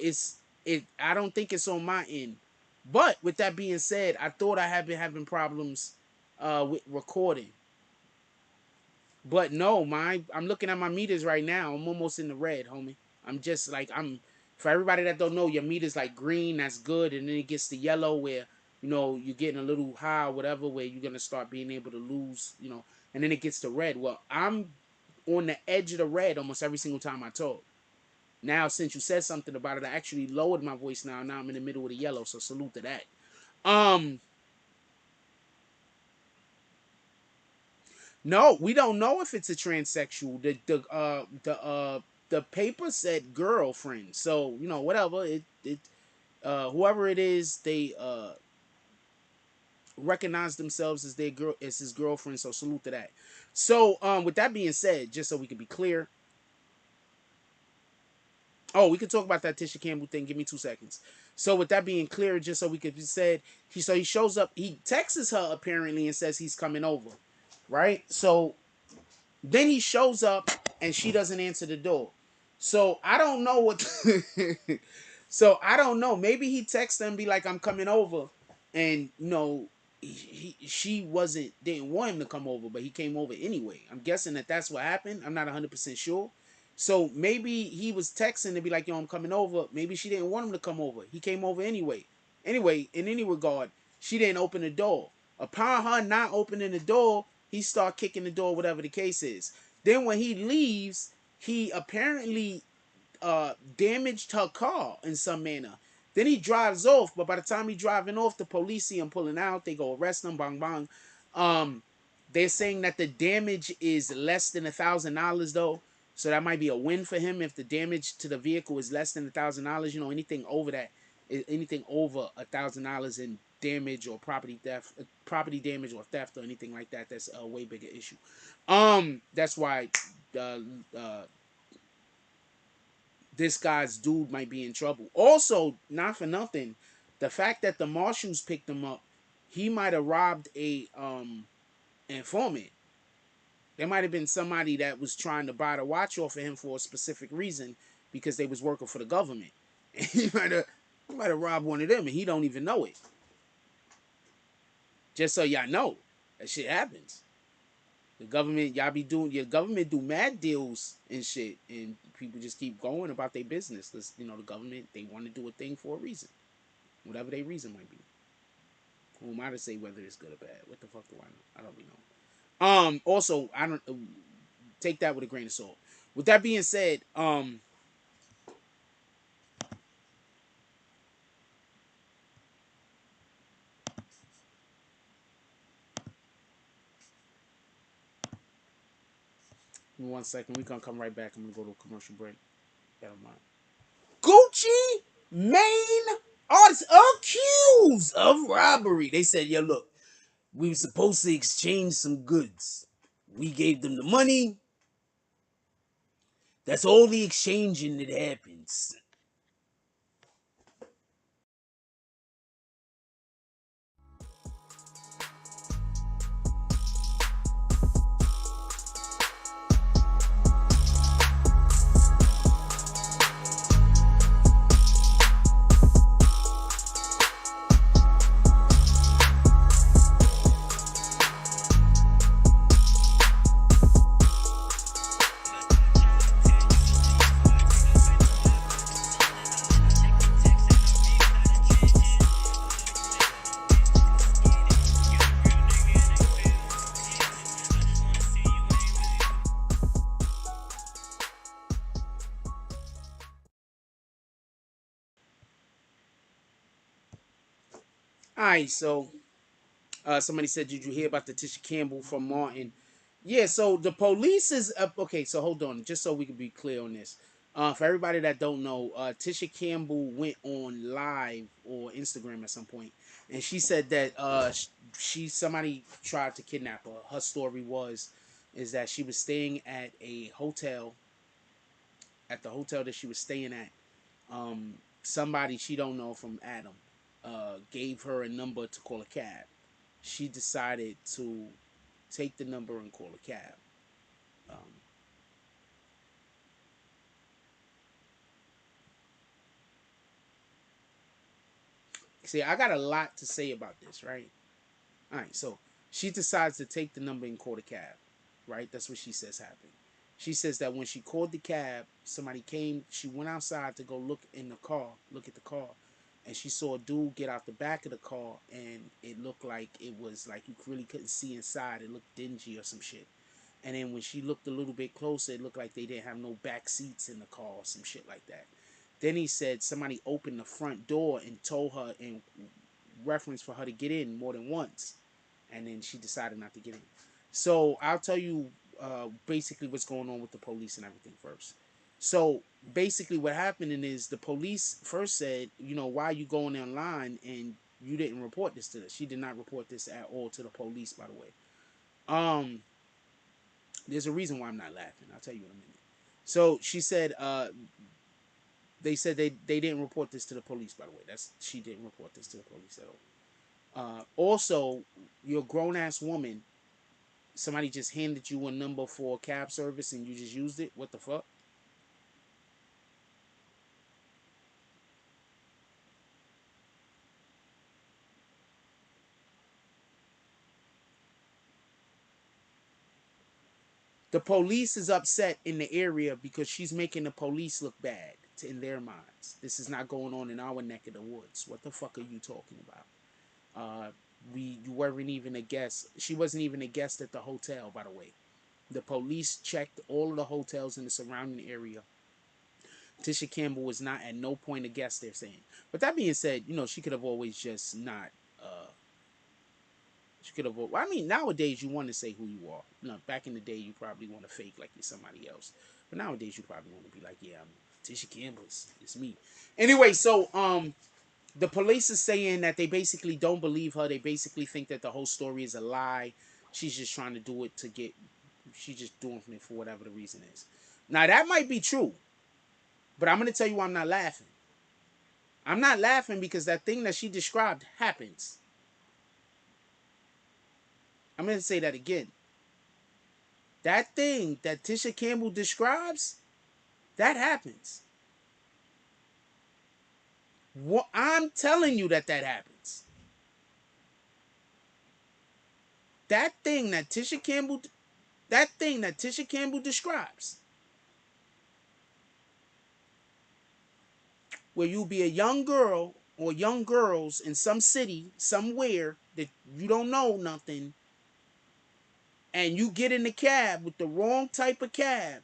I don't think it's on my end. But with that being said, I thought I had been having problems with recording. But no, I'm looking at my meters right now. I'm almost in the red, homie. I'm just like, for everybody that don't know, your meter's like green, that's good, and then it gets to yellow where, you know, you're getting a little high or whatever, where you're gonna start being able to lose, you know, and then it gets to red. Well, I'm on the edge of the red almost every single time I talk. Now, since you said something about it, I actually lowered my voice now. Now I'm in the middle of the yellow, so salute to that. No, we don't know if it's a transsexual. The paper said girlfriend, so you know whatever whoever it is, they recognize themselves as as his girlfriend. So salute to that. So with that being said, just so we can be clear. Oh, we can talk about that Tisha Campbell thing. Give me 2 seconds. So with that being clear, just so we could be said, he shows up. He texts her apparently and says he's coming over, right? So then he shows up and she doesn't answer the door. So I don't know what. So I don't know. Maybe he texts her and be like, "I'm coming over," and you know, she didn't want him to come over, but he came over anyway. I'm guessing that's what happened. I'm not 100% sure. So maybe he was texting to be like, "Yo, I'm coming over." Maybe she didn't want him to come over. He came over anyway. Anyway, in any regard, she didn't open the door. Upon her not opening the door, he start kicking the door, whatever the case is. Then when he leaves, he apparently damaged her car in some manner. Then he drives off, but by the time he's driving off, the police see him pulling out. They go arrest him, bang, bang. They're saying that the damage is less than $1,000 though. So that might be a win for him if the damage to the vehicle is less than $1,000. You know, anything over that, anything over $1,000 in damage or property damage or theft or anything like that, that's a way bigger issue. That's why this guy's dude might be in trouble. Also, not for nothing, the fact that the marshals picked him up, he might have robbed a informant. There might have been somebody that was trying to buy the watch off of him for a specific reason because they was working for the government. And he might have robbed one of them and he don't even know it. Just so y'all know, that shit happens. The government, your government do mad deals and shit, and people just keep going about their business. Because, you know, the government, they want to do a thing for a reason. Whatever their reason might be. Who am I to say whether it's good or bad? What the fuck do I know? I don't really know. Also, I don't take that with a grain of salt. With that being said, give me 1 second. We're gonna come right back. I'm gonna go to a commercial break. Get on mind. Gucci Mane artists accused of robbery. They said, "Yo, look, we were supposed to exchange some goods. We gave them the money. That's all the exchanging that happens." All right, so somebody said, did you hear about the Tisha Campbell from Martin? Yeah, so the police is up. Okay, so hold on, just so we can be clear on this. For everybody that don't know, Tisha Campbell went on live or Instagram at some point, and she said that she somebody tried to kidnap her. Her story is that she was staying at a hotel, at the hotel that she was staying at. Somebody she don't know from Adam gave her a number to call a cab. She decided to take the number and call a cab. Um, See, I got a lot to say about this, right? All right, so she decides to take the number and call the cab, right? That's what she says happened. She says that when she called the cab, somebody came. She went outside to go look in the car, look at the car, and she saw a dude get out the back of the car, and it looked like it was like you really couldn't see inside. It looked dingy or some shit. And then when she looked a little bit closer, it looked like they didn't have no back seats in the car or some shit like that. Then he said somebody opened the front door and told her in reference for her to get in more than once. And then she decided not to get in. So I'll tell you basically what's going on with the police and everything first. So basically what happened is the police first said, you know, why are you going online and you didn't report this to us? She did not report this at all to the police, by the way. Um, there's a reason why I'm not laughing. I'll tell you in a minute. So she said, they said they didn't report this to the police. By the way, she didn't report this to the police at all. Also, you're a grown ass woman. Somebody just handed you a number for a cab service and you just used it. What the fuck? The police is upset in the area because she's making the police look bad in their minds. This is not going on in our neck of the woods. What the fuck are you talking about? You weren't even a guest. She wasn't even a guest at the hotel, by the way. The police checked all of the hotels in the surrounding area. Tisha Campbell was not at no point a guest, they're saying. But that being said, you know, she could have always just not. She could have. I mean, nowadays you want to say who you are. You know, back in the day, you probably want to fake like you're somebody else. But nowadays, you probably want to be like, yeah, I'm Tisha Campbell. It's me. Anyway, so the police is saying that they basically don't believe her. They basically think that the whole story is a lie. She's just trying to do it to get. She's just doing it for whatever the reason is. Now that might be true, but I'm gonna tell you why I'm not laughing. I'm not laughing because that thing that she described happens. I'm gonna say that again. That thing that Tisha Campbell describes, that happens. What I'm telling you that happens. That thing that Tisha Campbell, describes, where you'll be a young girl or young girls in some city somewhere that you don't know nothing, and you get in the cab with the wrong type of cab,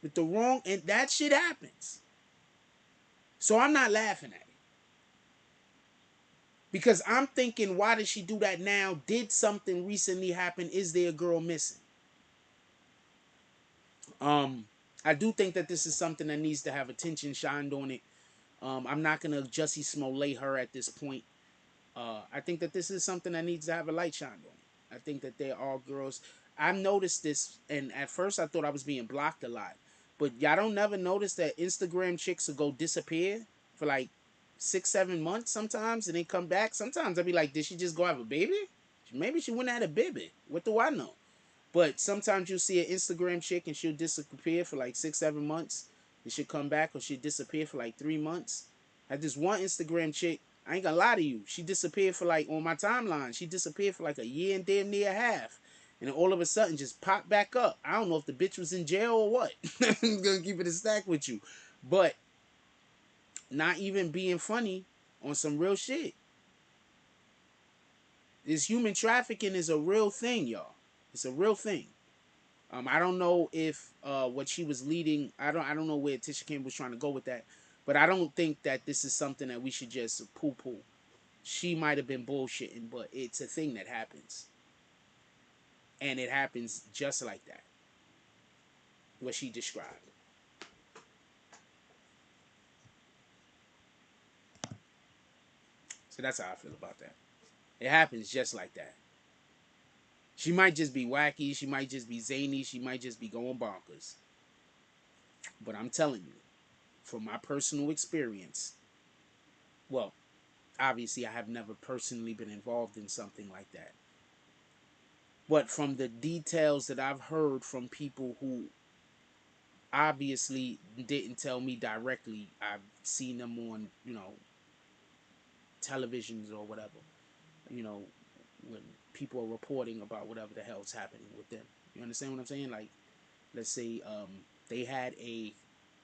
with the wrong, and that shit happens. So I'm not laughing at it. Because I'm thinking, why did she do that now? Did something recently happen? Is there a girl missing? I do think that this is something that needs to have attention shined on it. I'm not gonna Jussie Smollett her at this point. I think that this is something that needs to have a light shined on it. I think that there are girls. I've noticed this, and at first I thought I was being blocked a lot. But y'all don't never notice that Instagram chicks will go disappear for like 6, 7 months sometimes and then come back. Sometimes I'll be like, did she just go have a baby? Maybe she wouldn't have had a baby. What do I know? But sometimes you'll see an Instagram chick and she'll disappear for like 6, 7 months. And she'll come back, or she'll disappear for like 3 months. I had this one Instagram chick, I ain't gonna lie to you, she disappeared for like, on my timeline, she disappeared for like a year and damn near a half. And then all of a sudden just popped back up. I don't know if the bitch was in jail or what. I'm gonna keep it a stack with you. But not even being funny, on some real shit. This human trafficking is a real thing, y'all. It's a real thing. I don't know if what she was leading. I don't know where Tisha Campbell was trying to go with that, but I don't think that this is something that we should just poo-poo. she might have been bullshitting, but it's a thing that happens. And it happens just like that. What she described. So that's how I feel about that. It happens just like that. She might just be wacky. She might just be zany. She might just be going bonkers. But I'm telling you, from my personal experience, well, obviously I have never personally been involved in something like that. But from the details that I've heard from people who obviously didn't tell me directly, I've seen them on, televisions or whatever, when people are reporting about whatever the hell's happening with them. You understand what I'm saying? Like, let's say they had a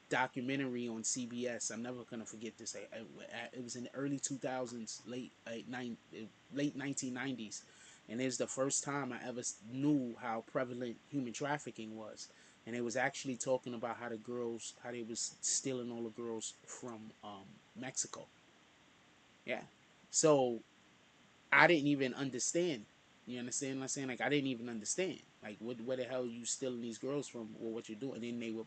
documentary on CBS. I'm never gonna forget this. It was in the early 2000s, late 1990s, and it was the first time I ever knew how prevalent human trafficking was. And it was actually talking about how they was stealing all the girls from Mexico. Yeah. So I didn't even understand. You understand what I'm saying? Like, I didn't even understand. Like, where the hell are you stealing these girls from, or what you're doing? And then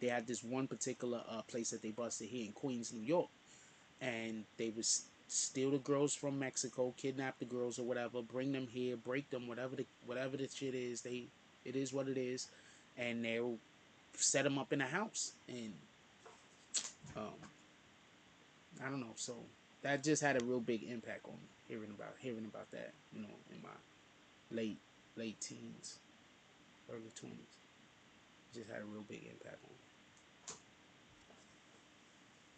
they had this one particular place that they busted here in Queens, New York, and they was steal the girls from Mexico, kidnap the girls or whatever, bring them here, break them, whatever the shit is. It is what it is, and they'll set them up in a house, and um, I don't know. So that just had a real big impact on me hearing about that. In my late teens, early 20s, just had a real big impact on me.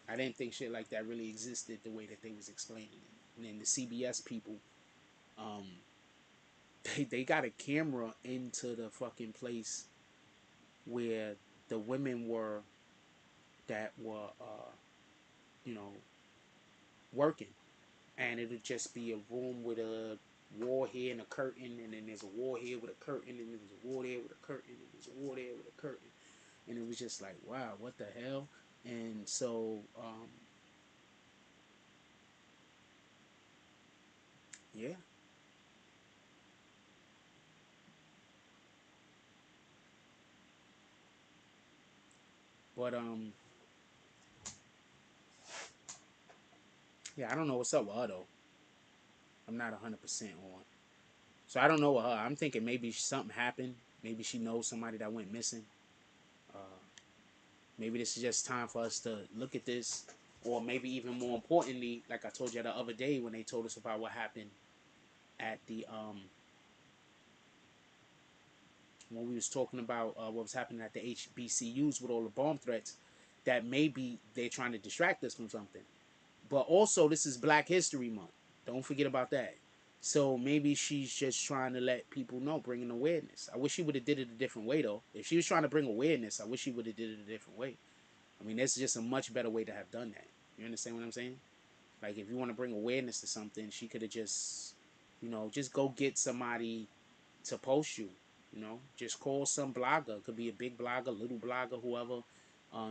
I didn't think shit like that really existed the way that they was explaining it. And then the CBS people, um, they got a camera into the fucking place where the women were that were you know working, and it'll just be a room with a wall here and a curtain, and then there's a wall here with a curtain, and then there's a wall there with a curtain, and there's a wall there with a curtain, and it was just like, wow, what the hell? And so yeah. But yeah, I don't know what's up with her though. I'm not 100% on. So I don't know with her. I'm thinking maybe something happened. Maybe she knows somebody that went missing. Uh, Maybe this is just time for us to look at this, or maybe even more importantly, like I told you the other day when they told us about what happened at the when we was talking about what was happening at the HBCUs with all the bomb threats, that maybe they're trying to distract us from something. But also, this is Black History Month. Don't forget about that. So maybe she's just trying to let people know, bringing awareness. I wish she would have did it a different way, though. If she was trying to bring awareness, I wish she would have did it a different way. I mean, that's just a much better way to have done that. You understand what I'm saying? Like, if you want to bring awareness to something, she could have just, just go get somebody to post you. Just call some blogger. It could be a big blogger, little blogger, whoever.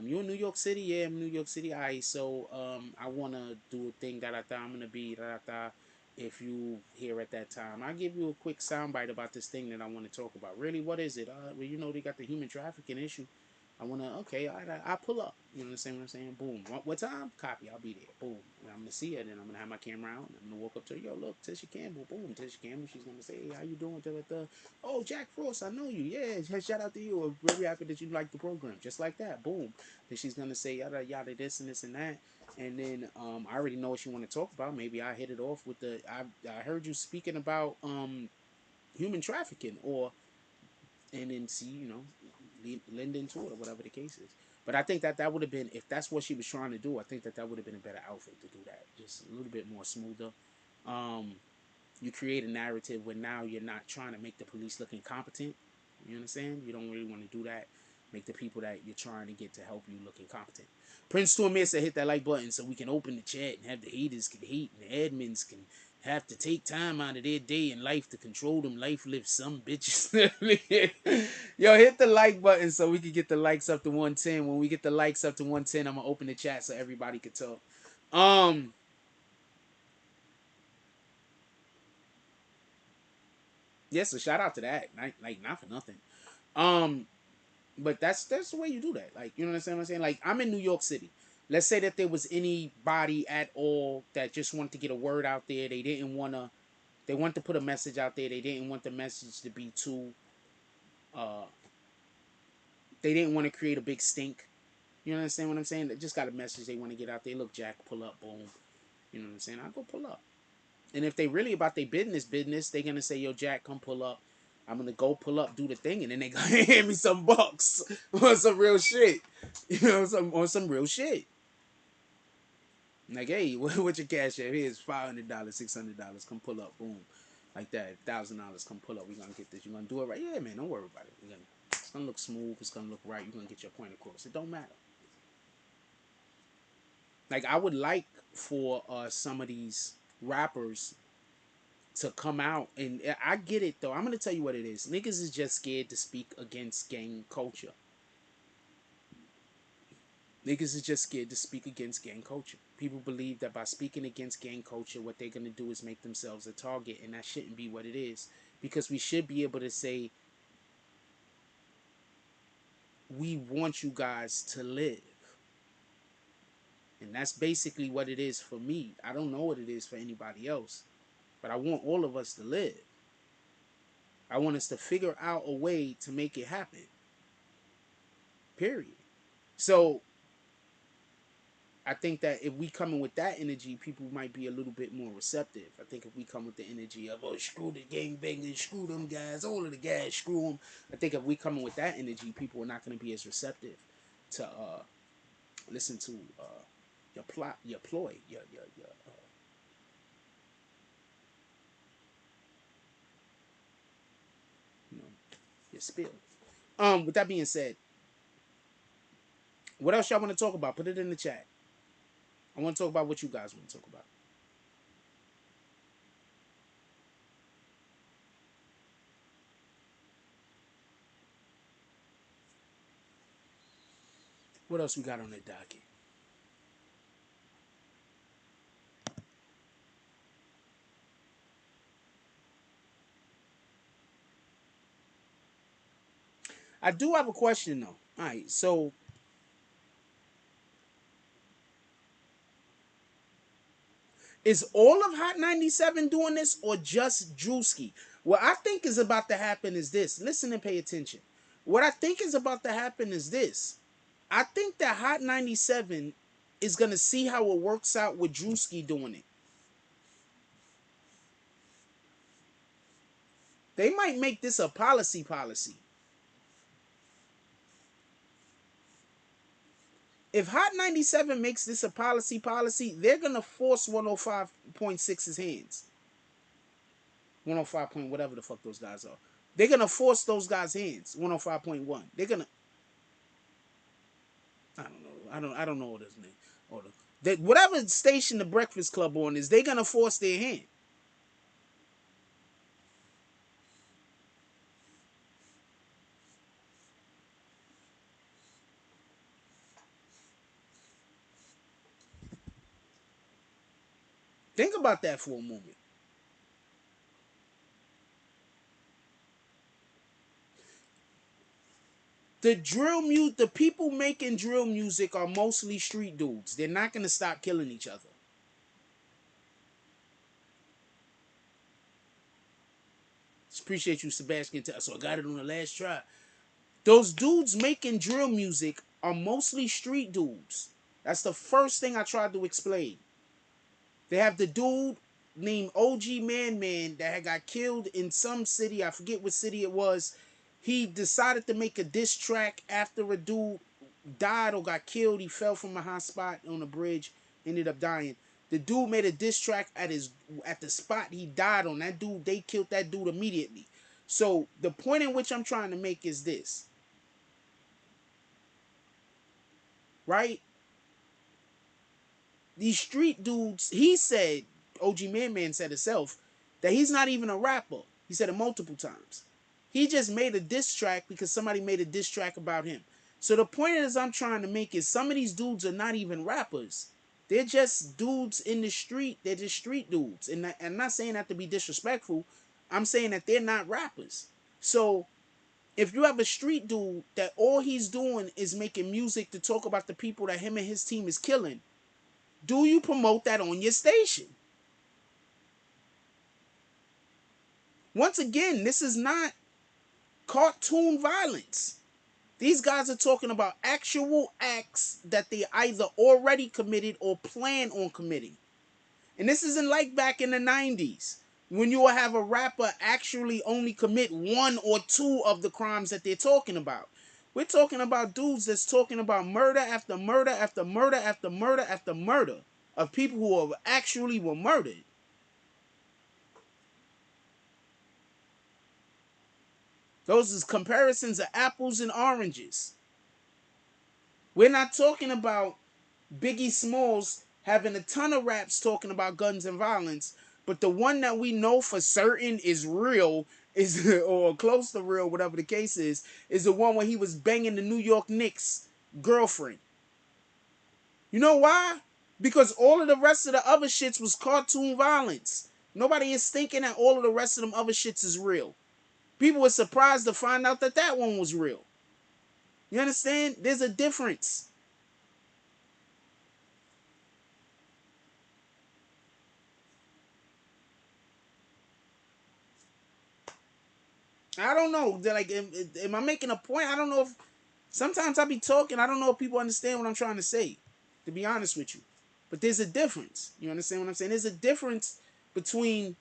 You in New York City? Yeah, I'm in New York City. All right, so I want to do a thing that I thought I'm going to be, that I thought if you here at that time. I'll give you a quick soundbite about this thing that I want to talk about. Really, what is it? Well, they got the human trafficking issue. I want to, okay, I pull up. You understand what I'm saying? Boom. What time? Copy. I'll be there. Boom. And I'm going to see her. Then I'm going to have my camera out. And I'm going to walk up to her. Yo, look, Tisha Campbell. Boom. Tisha Campbell. She's going to say, hey, how you doing? Da-da-da. Oh, Jack Frost, I know you. Yeah, shout out to you. I'm very happy that you like the program. Just like that. Boom. Then she's going to say, yada, yada, this and this and that. And then I already know what you want to talk about. Maybe I hit it off with I heard you speaking about human trafficking, and then see, lend into it or whatever the case is. But I think that would have been, if that's what she was trying to do, I think that would have been a better outfit to do that. Just a little bit more smoother. You create a narrative where now you're not trying to make the police look incompetent. You understand? You don't really want to do that. Make the people that you're trying to get to help you look incompetent. Prince Tourmere said hit that like button so we can open the chat and have the haters can hate and the admins can have to take time out of their day in life to control them life live some bitches. Yo, hit the like button so we can get the likes up to 110. When we get the likes up to 110, I'm gonna open the chat so everybody can talk. Yes, so shout out to that. Like not for nothing. But that's the way you do that. Like, you know what I'm saying? Like, I'm in New York City. Let's say that there was anybody at all that just wanted to get a word out there. They want to put a message out there. They didn't want the message to be too uh they didn't want to create a big stink. You understand what I'm saying? They just got a message they want to get out there. Look, Jack, pull up, boom. You know what I'm saying? I'll go pull up. And if they really about their business, they're gonna say, yo, Jack, come pull up. I'm gonna go pull up, do the thing, and then they gonna hand me some bucks on some real shit. You know, some real shit. Like, hey, what your cash app? Here's $500, $600. Come pull up, boom, like that. $1,000. Come pull up. We gonna get this. You gonna do it right? Yeah, man. Don't worry about it. It's gonna look smooth. It's gonna look right. You're gonna get your point across. It don't matter. Like, I would like for some of these rappers to come out, and I get it though. I'm gonna tell you what it is. Niggas is just scared to speak against gang culture. Niggas is just scared to speak against gang culture. People believe that by speaking against gang culture, what they're gonna do is make themselves a target, and that shouldn't be what it is. Because we should be able to say, we want you guys to live. And that's basically what it is for me. I don't know what it is for anybody else, but I want all of us to live. I want us to figure out a way to make it happen. Period. So I think that if we come in with that energy, people might be a little bit more receptive. I think if we come with the energy of, oh, screw the gangbangers, screw them guys, all of the guys, screw them. I think if we come in with that energy, people are not going to be as receptive to listen to your plot, your ploy, your you know, your spill. With that being said, what else y'all want to talk about? Put it in the chat. I want to talk about what you guys want to talk about. What else we got on the docket? I do have a question though. All right, so is all of Hot 97 doing this or just Drewski? What I think is about to happen is this. Listen and pay attention. What I think is about to happen is this. I think that Hot 97 is going to see how it works out with Drewski doing it. They might make this a policy. If Hot 97 makes this a policy, they're going to force 105.6's hands. 105 point whatever the fuck those guys are. They're going to force those guys' hands. 105.1. They're going to... I don't know what his name. Or whatever station the Breakfast Club on is, they're going to force their hand. Think about that for a moment. The people making drill music are mostly street dudes. They're not going to stop killing each other. Appreciate you, Sebastian. So I got it on the last try. Those dudes making drill music are mostly street dudes. That's the first thing I tried to explain. They have the dude named OG Man that had got killed in some city. I forget what city it was. He decided to make a diss track after a dude died or got killed. He fell from a high spot on a bridge, ended up dying. The dude made a diss track at the spot he died on. That dude, they killed that dude immediately. So the point in which I'm trying to make is this. Right? These street dudes, he said, OG Man said himself, that he's not even a rapper. He said it multiple times. He just made a diss track because somebody made a diss track about him. So the point is I'm trying to make is some of these dudes are not even rappers. They're just dudes in the street. They're just street dudes. And I'm not saying that to be disrespectful. I'm saying that they're not rappers. So if you have a street dude that all he's doing is making music to talk about the people that him and his team is killing, do you promote that on your station? Once again, this is not cartoon violence. These guys are talking about actual acts that they either already committed or plan on committing. And this isn't like back in the 90s when you will have a rapper actually only commit one or two of the crimes that they're talking about. We're talking about dudes that's talking about murder after murder after murder after murder after murder of people who actually were murdered. Those is comparisons of apples and oranges. We're not talking about Biggie Smalls having a ton of raps talking about guns and violence, but the one that we know for certain is real, is or close to real, whatever the case is the one where he was banging the New York Knicks girlfriend. You know why? Because all of the rest of the other shits was cartoon violence. Nobody is thinking that all of the rest of them other shits is real. People were surprised to find out that that one was real. You understand? There's a difference. I don't know. Like, am I making a point? I don't know if sometimes I be talking. I don't know if people understand what I'm trying to say. To be honest with you, but there's a difference. You understand what I'm saying? There's a difference between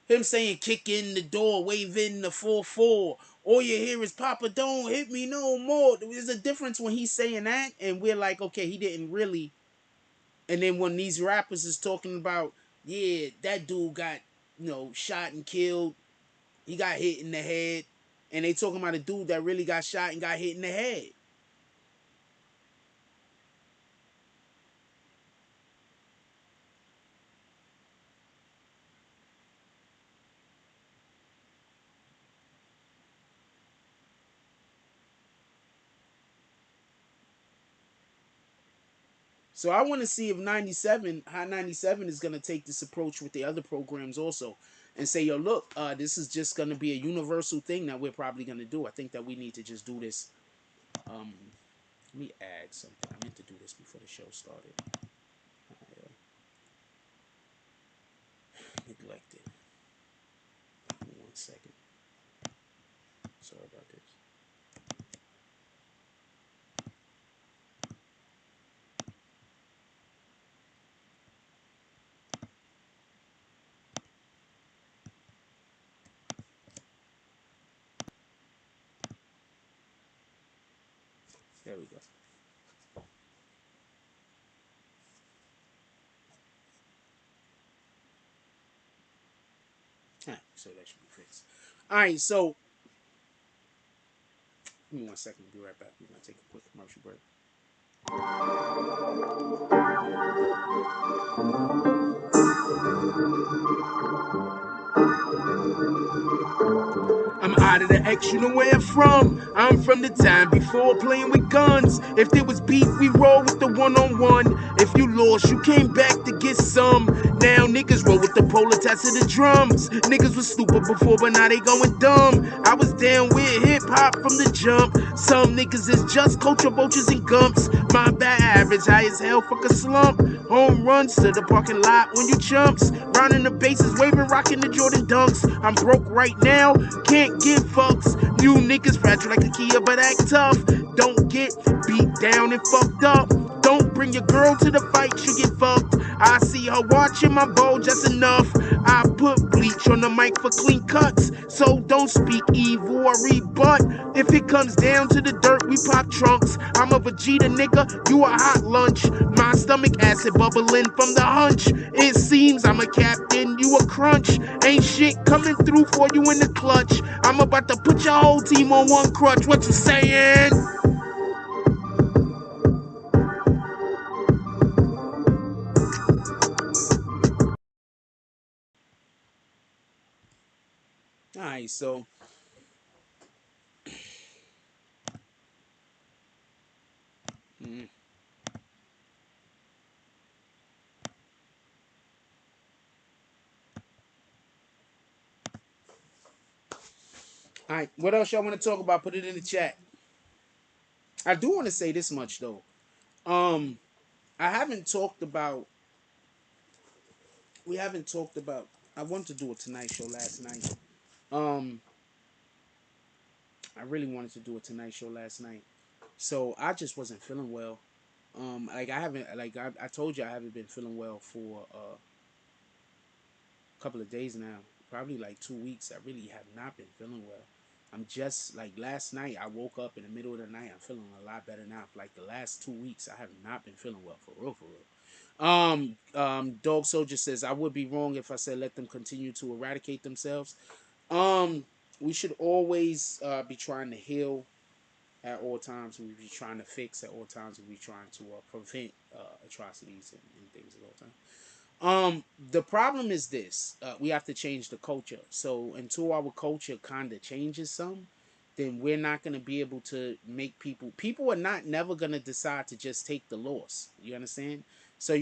him saying "kick in the door, wave in the 4-4." All you hear is "Papa, don't hit me no more." There's a difference when he's saying that, and we're like, okay, he didn't really. And then when these rappers is talking about, yeah, that dude got shot and killed. He got hit in the head. And they talking about a dude that really got shot and got hit in the head. So I want to see if Hot 97 is going to take this approach with the other programs also. And say, yo, look, this is just going to be a universal thing that we're probably going to do. I think that we need to just do this. Let me add something. I meant to do this before the show started. Neglected. Give me 1 second. Sorry about this. There we go. So that should be fixed. All right, so give me 1 second. I'll be right back. We're going to take a quick commercial break. I'm out of the X, you know where I'm from. I'm from the time before playing with guns. If there was beef, we roll with the one-on-one. If you lost, you came back to get some. Now niggas roll with the pole attached to the drums. Niggas was stupid before, but now they going dumb. I was down with hip-hop from the jump. Some niggas is just culture vultures and gumps. My bad average, high as hell, fuck a slump. Home runs to the parking lot when you chumps. Rounding the bases, waving, rocking the Jordan dunks. I'm broke right now, can't give fucks. You niggas fragile like a Kia, but act tough. Don't get beat down and fucked up. Don't bring your girl to the fight, she get fucked. I see her watching my bowl just enough. I put bleach on the mic for clean cuts. So don't speak evil or rebut. If it comes down to the dirt, we pop trunks. I'm a Vegeta nigga, you a hot lunch. My stomach acid bubbling from the hunch. It seems I'm a captain, you a crunch. Ain't shit coming through for you in the clutch. I'm about to put your whole team on one crutch. What you saying? Alright, so All right, what else y'all want to talk about? Put it in the chat. I do want to say this much though. Um, I haven't talked about. We haven't talked about. I wanted to do a Tonight Show last night. Um, I really wanted to do a Tonight Show last night. So I just wasn't feeling well. Like I haven't, like I told you, I haven't been feeling well for a couple of days now. Probably like 2 weeks. I really have not been feeling well. I'm just like last night. I woke up in the middle of the night. I'm feeling a lot better now. For like the last 2 weeks, I have not been feeling well for real, for real. Dog Soldier says I would be wrong if I said let them continue to eradicate themselves. Um, we should always be trying to heal at all times. We be trying to fix at all times. We be trying to prevent atrocities and things at all times. The problem is this: we have to change the culture. So until our culture kind of changes some, then we're not going to be able to make people. People are not never going to decide to just take the loss. You understand? So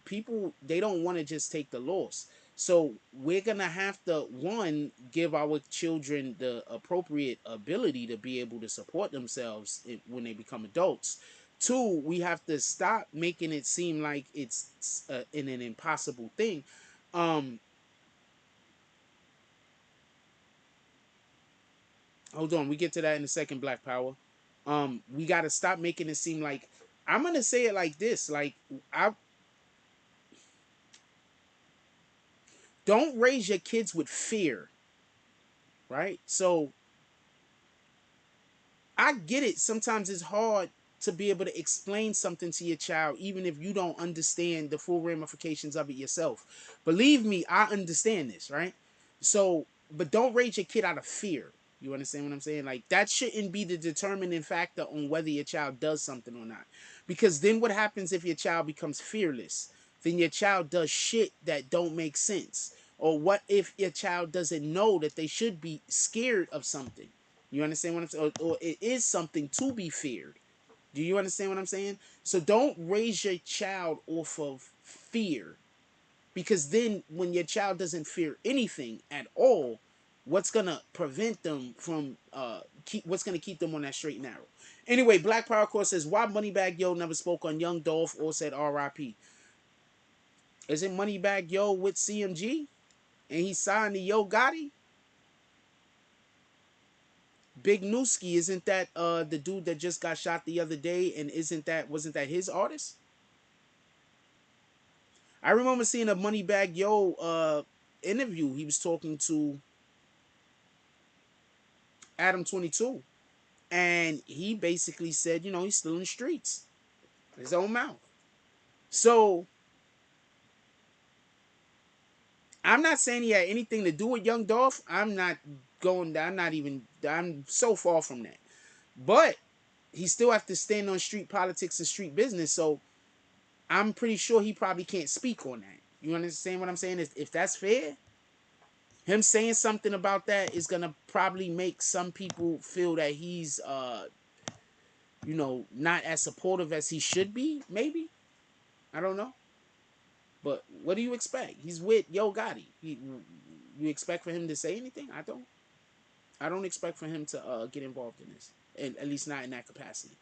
people, they don't want to just take the loss. So we're gonna have to, one, give our children the appropriate ability to be able to support themselves when they become adults. Two, we have to stop making it seem like it's an impossible thing. Um, Hold on, we get to that in a second. Black Power. We got to stop making it seem like, I'm gonna say it like this: like, I don't raise your kids with fear, right? So I get it. Sometimes it's hard to be able to explain something to your child, even if you don't understand the full ramifications of it yourself. Believe me, I understand this, right? So, but don't raise your kid out of fear. You understand what I'm saying? Like, that shouldn't be the determining factor on whether your child does something or not. Because then what happens if your child becomes fearless? Then your child does shit that don't make sense. Or what if your child doesn't know that they should be scared of something? You understand what I'm saying? Or it is something to be feared. Do you understand what I'm saying? So don't raise your child off of fear. Because then when your child doesn't fear anything at all, what's gonna prevent them from what's gonna keep them on that straight and narrow? Anyway, Black Power Core says, why Moneybag Yo never spoke on Young Dolph or said RIP? Isn't Moneybag Yo with CMG? And he signed to Yo Gotti? Big Newski, isn't that the dude that just got shot the other day? And wasn't that his artist? I remember seeing a Moneybag Yo interview. He was talking to Adam 22, and he basically said, he's still in the streets, his own mouth. So I'm not saying he had anything to do with Young Dolph. I'm so far from that. But he still has to stand on street politics and street business. So I'm pretty sure he probably can't speak on that. You understand what I'm saying? If that's fair, him saying something about that is gonna probably make some people feel that he's not as supportive as he should be, maybe. I don't know. But what do you expect? He's with Yo Gotti. You expect for him to say anything? I don't. I don't expect for him to get involved in this, and at least not in that capacity.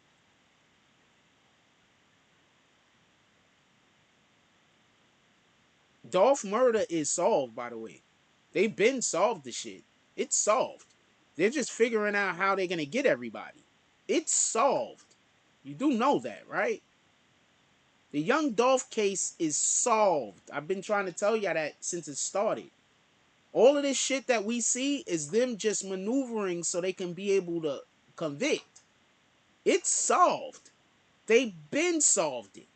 Dolph murder is solved, by the way. They've been solved the shit. It's solved. They're just figuring out how they're gonna get everybody. It's solved. You do know that, right? The Young Dolph case is solved. I've been trying to tell y'all that since it started. All of this shit that we see is them just maneuvering so they can be able to convict. It's solved. They've been solved it.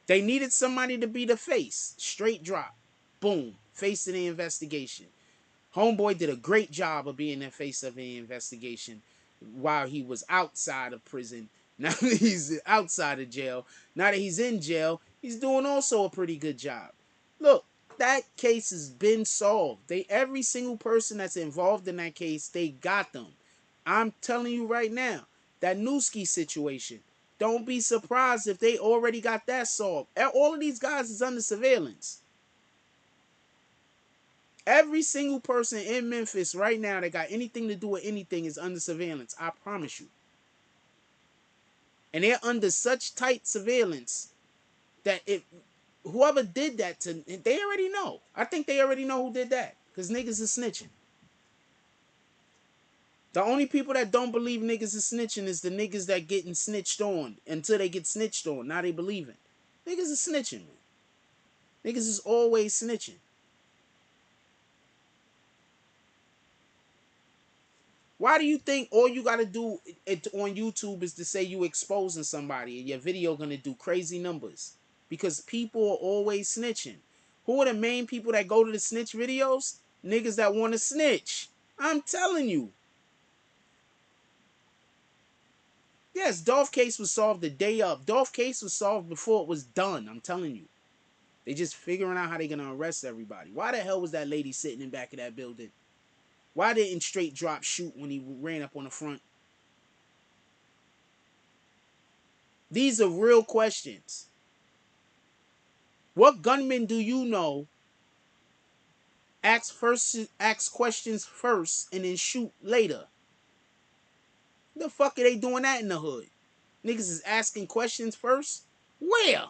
They needed somebody to be the face. Straight drop. Boom. Face of the investigation. Homeboy did a great job of being the face of the investigation while he was outside of prison. Now that he's outside of jail, now that he's in jail, he's doing also a pretty good job. Look, that case has been solved. Every single person that's involved in that case, they got them. I'm telling you right now, that Newski situation, don't be surprised if they already got that solved. All of these guys is under surveillance. Every single person in Memphis right now that got anything to do with anything is under surveillance. I promise you. And they're under such tight surveillance that whoever did that to, they already know. I think they already know who did that. Because niggas is snitching. The only people that don't believe niggas is snitching is the niggas that getting snitched on until they get snitched on. Now they believe it. Niggas is snitching, man. Niggas is always snitching. Why do you think all you gotta do on YouTube is to say you exposing somebody and your video gonna do crazy numbers? Because people are always snitching. Who are the main people that go to the snitch videos? Niggas that want to snitch. I'm telling you. Yes, Dolph case was solved the day up. Dolph case was solved before it was done. I'm telling you. They just figuring out how they're gonna arrest everybody. Why the hell was that lady sitting in back of that building? Why didn't Straight Drop shoot when he ran up on the front? These are real questions. What gunman do you know ask questions first and then shoot later? The fuck are they doing that in the hood? Niggas is asking questions first? Where?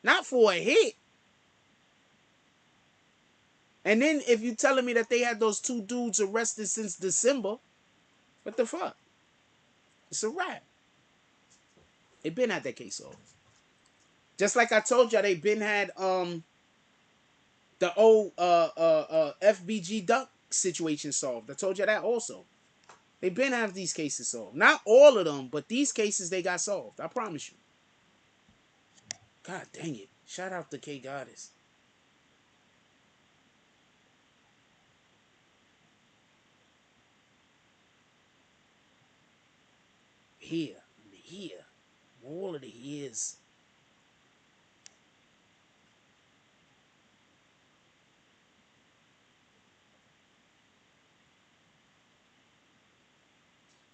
Not for a hit. And then if you telling me that they had those two dudes arrested since December, what the fuck? It's a wrap. They been had that case solved. Just like I told y'all, they been had the old FBG Duck situation solved. I told you that also. They been have these cases solved. Not all of them, but these cases they got solved. I promise you. God dang it. Shout out to K Goddess. Here. All of the years.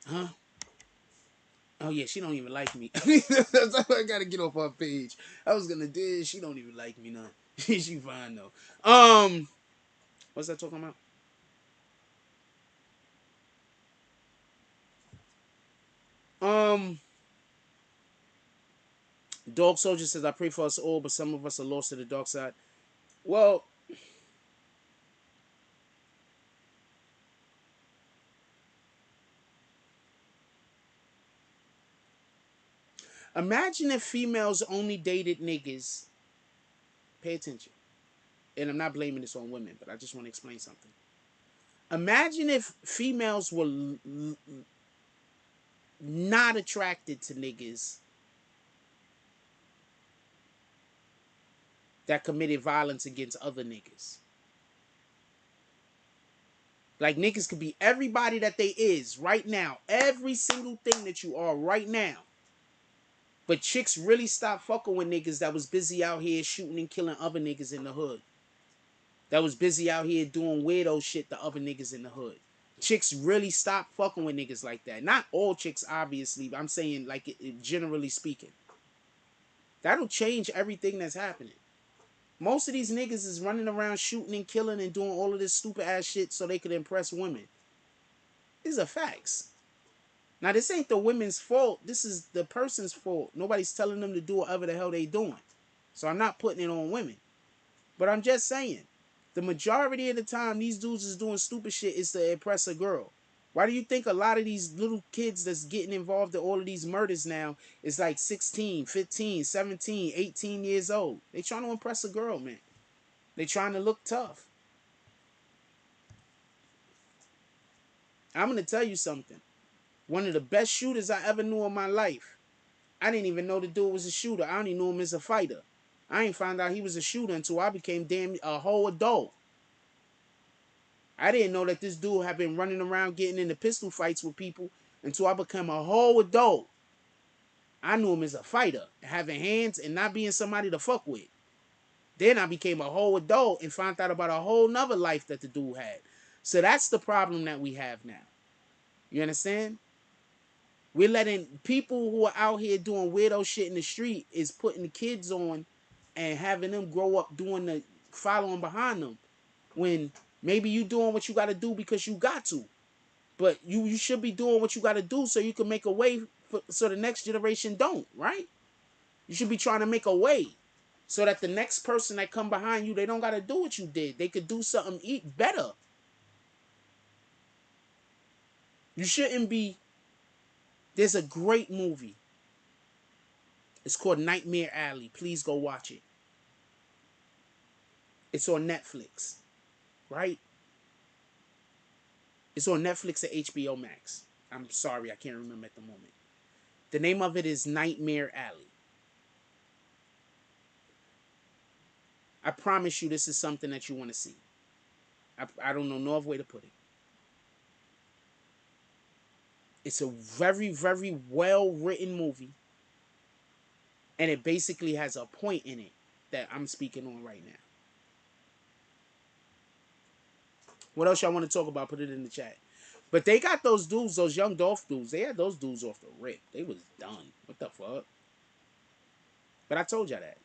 Huh? Oh yeah, she don't even like me. I gotta get off her page. I was gonna do it. She don't even like me now. She fine though. What's that talking about? Dog Soldier says, I pray for us all, but some of us are lost to the dark side. Well, imagine if females only dated niggas. Pay attention. And I'm not blaming this on women, but I just want to explain something. Imagine if females were not attracted to niggas that committed violence against other niggas. Like niggas could be everybody that they is right now. Every single thing that you are right now. But chicks really stopped fucking with niggas that was busy out here shooting and killing other niggas in the hood. That was busy out here doing weirdo shit to other niggas in the hood. Chicks really stopped fucking with niggas like that. Not all chicks, obviously, but I'm saying like generally speaking. That'll change everything that's happening. Most of these niggas is running around shooting and killing and doing all of this stupid ass shit so they could impress women. These are facts. Now, this ain't the women's fault. This is the person's fault. Nobody's telling them to do whatever the hell they doing. So I'm not putting it on women. But I'm just saying, the majority of the time these dudes is doing stupid shit is to impress a girl. Why do you think a lot of these little kids that's getting involved in all of these murders now is like 16, 15, 17, 18 years old? They trying to impress a girl, man. They trying to look tough. I'm going to tell you something. One of the best shooters I ever knew in my life. I didn't even know the dude was a shooter. I only knew him as a fighter. I ain't found out he was a shooter until I became a whole adult. I didn't know that this dude had been running around getting into pistol fights with people until I became a whole adult. I knew him as a fighter, having hands and not being somebody to fuck with. Then I became a whole adult and found out about a whole nother life that the dude had. So that's the problem that we have now. You understand? We're letting people who are out here doing weirdo shit in the street is putting the kids on and having them grow up doing the following behind them when maybe you doing what you got to do because you got to. But you should be doing what you got to do so you can make a way so the next generation don't, right? You should be trying to make a way so that the next person that come behind you, they don't got to do what you did. They could do something better. You shouldn't be. There's a great movie. It's called Nightmare Alley. Please go watch it. It's on Netflix, right? It's on Netflix at HBO Max. I'm sorry, I can't remember at the moment. The name of it is Nightmare Alley. I promise you this is something that you want to see. I don't know no other way to put it. It's a very, very well-written movie. And it basically has a point in it that I'm speaking on right now. What else y'all want to talk about? Put it in the chat. But they got those dudes, those young Dolph dudes. They had those dudes off the rip. They was done. What the fuck? But I told y'all that.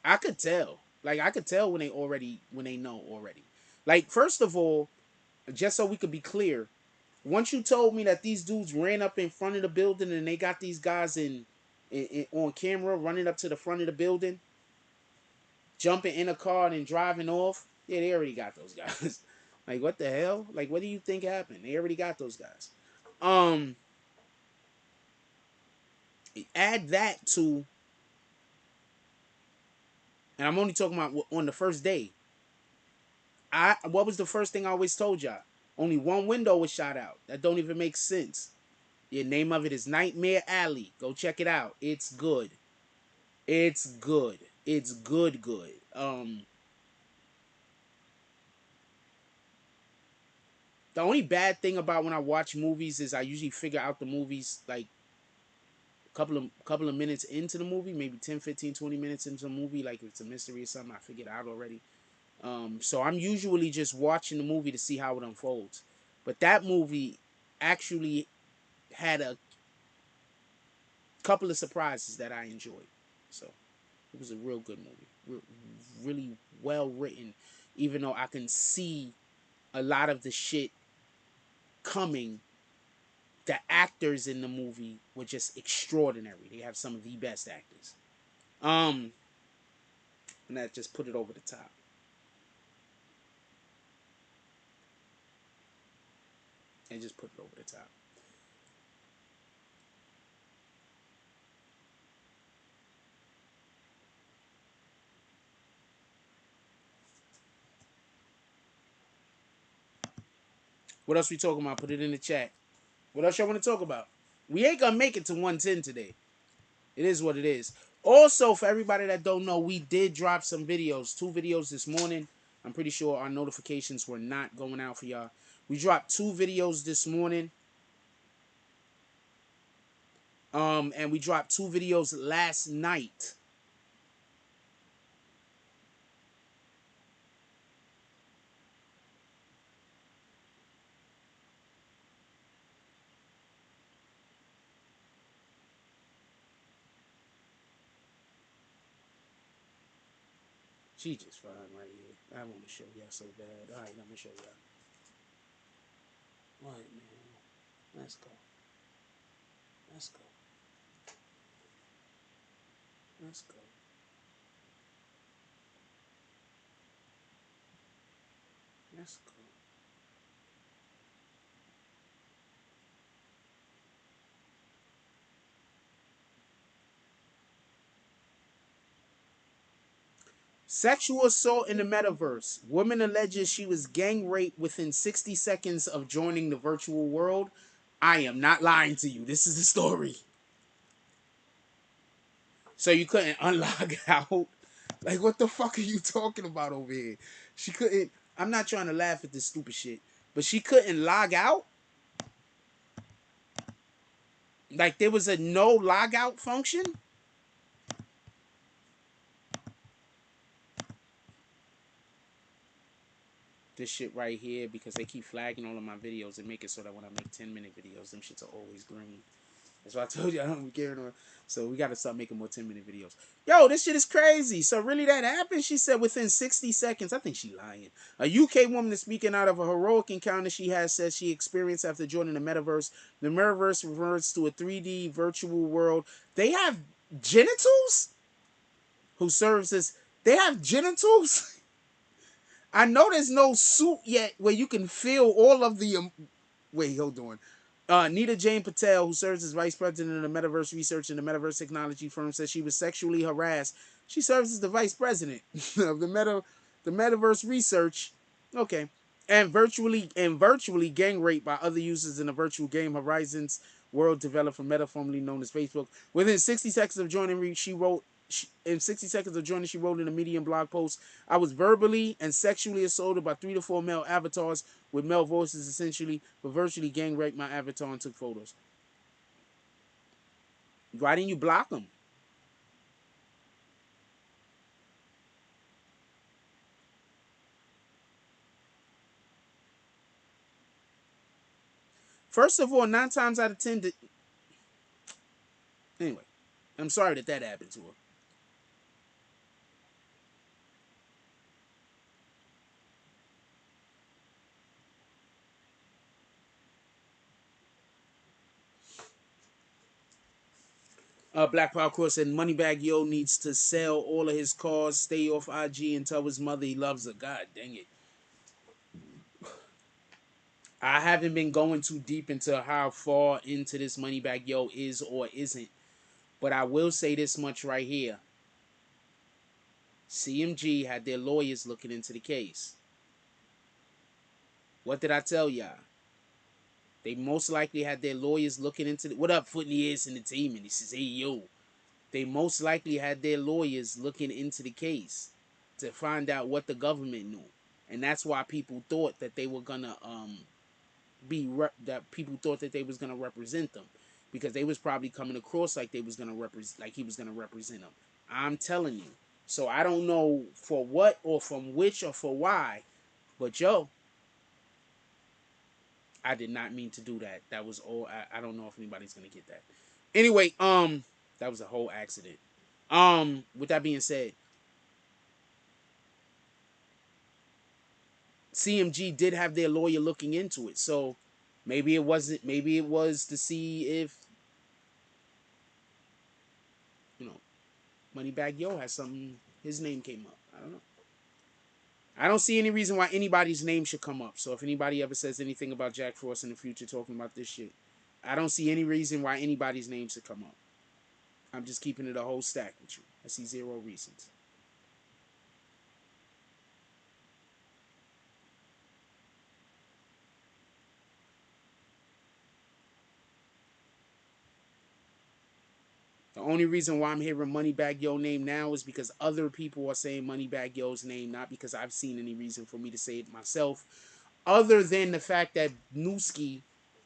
I could tell. Like, I could tell when they know already. Like, first of all, just so we could be clear, once you told me that these dudes ran up in front of the building and they got these guys on camera running up to the front of the building, jumping in a car and driving off, yeah, they already got those guys. Like, what the hell? Like, what do you think happened? They already got those guys. Add that to, and I'm only talking about on the first day. What was the first thing I always told y'all? Only one window was shot out. That don't even make sense. The name of it is Nightmare Alley. Go check it out. It's good. It's good. It's good. The only bad thing about when I watch movies is I usually figure out the movies like couple of minutes into the movie, maybe 10, 15, 20 minutes into the movie. Like if it's a mystery or something, I figured out already. So I'm usually just watching the movie to see how it unfolds. But that movie actually had a couple of surprises that I enjoyed. So it was a real good movie. Really well written, even though I can see a lot of the shit coming. The actors in the movie were just extraordinary. They have some of the best actors. And that just put it over the top. And just put it over the top. What else we talking about? Put it in the chat. What else y'all want to talk about? We ain't gonna make it to 110 today. It is what it is. Also, for everybody that don't know, we did drop some videos. 2 videos this morning. I'm pretty sure our notifications were not going out for y'all. We dropped 2 videos this morning. And we dropped 2 videos last night. She just fine right here. I want to show y'all so bad. All right, let me show y'all. All right, man. Let's go. Let's go. Let's go. Let's go. Sexual assault in the metaverse. Woman alleges she was gang raped within 60 seconds of joining the virtual world. I am not lying to you. This is the story. So you couldn't unlock out? Like, what the fuck are you talking about over here? She couldn't. I'm not trying to laugh at this stupid shit, but she couldn't log out? Like, there was a no log out function? This shit right here, because they keep flagging all of my videos and make it so that when I make 10-minute videos, them shits are always green. That's why I told you I don't be caring. So we got to start making more 10-minute videos. Yo, this shit is crazy. So really that happened? She said within 60 seconds. I think she lying. A UK woman is speaking out of a heroic encounter she has said she experienced after joining the metaverse. The metaverse refers to a 3D virtual world. They have genitals? Who serves as... They have genitals? I know there's no suit yet where you can feel all of the... Wait, hold on. Nita Jane Patel, who serves as vice president of the metaverse research and the metaverse technology firm, says she was sexually harassed. She serves as the vice president of the metaverse research. Okay, and virtually gang raped by other users in the virtual game Horizons world developed from Meta, formerly known as Facebook. Within 60 seconds of joining, she wrote. In 60 seconds of joining, she wrote in a Medium blog post, "I was verbally and sexually assaulted by 3 to 4 male avatars with male voices, essentially, but virtually gang raped my avatar and took photos." Why didn't you block them? First of all, 9 times out of 10... Anyway, I'm sorry that happened to her. Black Power Cross said Moneybag Yo needs to sell all of his cars, stay off IG, and tell his mother he loves her. God dang it. I haven't been going too deep into how far into this Moneybag Yo is or isn't. But I will say this much right here. CMG had their lawyers looking into the case. What did I tell y'all? They most likely had their lawyers looking into what up, Foot in the Ears in the team? And he says, hey, yo. They most likely had their lawyers looking into the case to find out what the government knew. And that's why people thought that they were gonna that people thought that they was gonna represent them, because they was probably coming across like they was gonna like he was gonna represent them. I'm telling you. So I don't know for what or from which or for why, but yo, I did not mean to do that. That was all. I don't know if anybody's gonna get that. Anyway, that was a whole accident. With that being said, CMG did have their lawyer looking into it, so maybe it wasn't. Maybe it was to see if, you know, Moneybag Yo has something. His name came up. I don't know. I don't see any reason why anybody's name should come up. So if anybody ever says anything about Jack Frost in the future talking about this shit, I don't see any reason why anybody's name should come up. I'm just keeping it a whole stack with you. I see zero reasons. The only reason why I'm hearing Moneybag Yo name now is because other people are saying Moneybag Yo's name, not because I've seen any reason for me to say it myself, other than the fact that Newski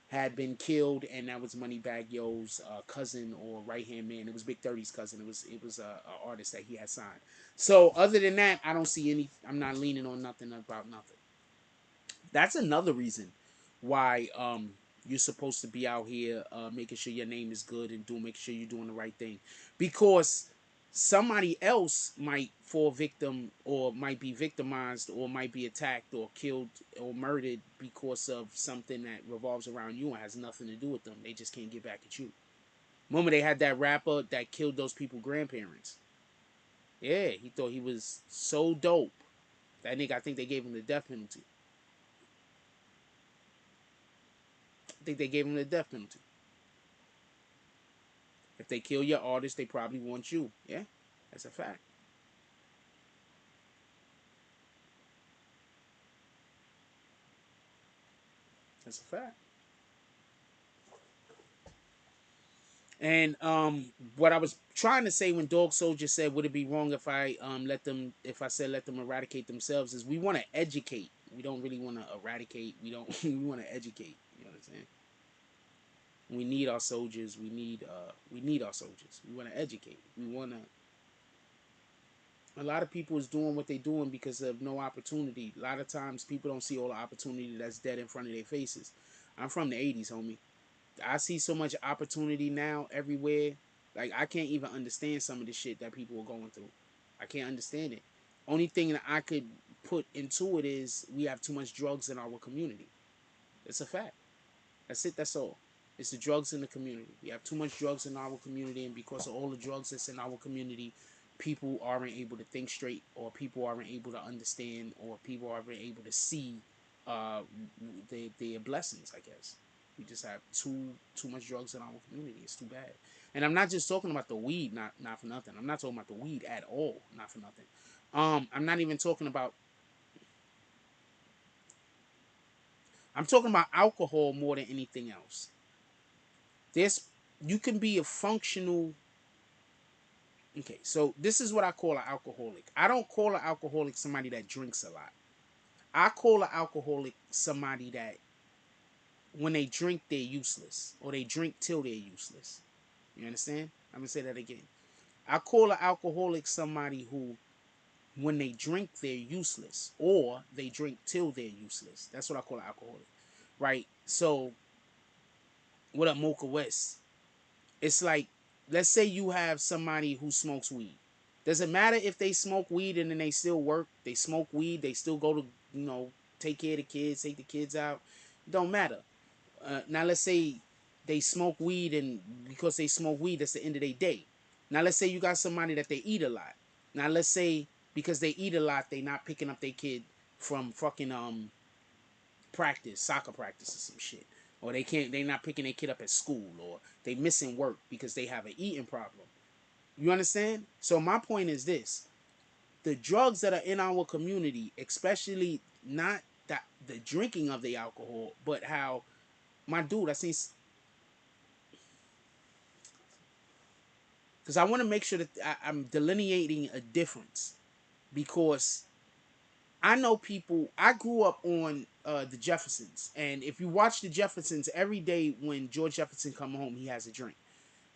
had been killed, and that was Moneybag Yo's cousin or right hand man. It was Big 30's cousin. It was a artist that he had signed. So other than that, I don't see any. I'm not leaning on nothing about nothing. That's another reason why you're supposed to be out here making sure your name is good and making sure you're doing the right thing, because somebody else might fall victim or might be victimized or might be attacked or killed or murdered because of something that revolves around you and has nothing to do with them. They just can't get back at you. Remember they had that rapper that killed those people's grandparents. Yeah, he thought he was so dope. That nigga, I think they gave him the death penalty. I think they gave him the death penalty. If they kill your artist, they probably want you. Yeah, that's a fact. That's a fact. And what I was trying to say when Dog Soldier said, "Would it be wrong if I if I said let them eradicate themselves?" Is we want to educate. We don't really want to eradicate. We don't. We want to educate. You know what I'm saying? We need our soldiers. We need our soldiers. We want to educate. We want to. A lot of people is doing what they're doing because of no opportunity. A lot of times people don't see all the opportunity that's dead in front of their faces. I'm from the 80s, homie. I see so much opportunity now everywhere. Like I can't even understand some of the shit that people are going through. I can't understand it. Only thing that I could put into it is we have too much drugs in our community. It's a fact. That's it. That's all. It's the drugs in the community. We have too much drugs in our community, and because of all the drugs that's in our community, people aren't able to think straight, or people aren't able to understand, or people aren't able to see uh, their blessings. I guess we just have too much drugs in our community. It's too bad. And I'm not just talking about the weed, not for nothing. I'm not talking about the weed at all, not for nothing. I'm not even talking about. I'm talking about alcohol more than anything else. There's you can be a functional. Okay, so this is what I call an alcoholic. I don't call an alcoholic somebody that drinks a lot. I call an alcoholic somebody that when they drink they're useless, or they drink till they're useless. You understand? I'm gonna say that again. I call an alcoholic somebody who when they drink they're useless, or they drink till they're useless. That's what I call an alcoholic. Right? So what up, Mocha West? It's like, let's say you have somebody who smokes weed. Does it matter if they smoke weed and then they still work? They smoke weed, they still go to, take care of the kids, take the kids out. It don't matter. Now let's say they smoke weed, and because they smoke weed, that's the end of their day. Now let's say you got somebody that they eat a lot. Now let's say because they eat a lot, they not picking up their kid from fucking practice, soccer practice or some shit. Or they not picking their kid up at school, or they missing work because they have an eating problem. You understand? So my point is this. The drugs that are in our community, especially not that the drinking of the alcohol, but how my dude, I seen, because I want to make sure that I'm delineating a difference, because I know people. I grew up on the Jeffersons, and if you watch the Jeffersons, every day when George Jefferson come home, he has a drink.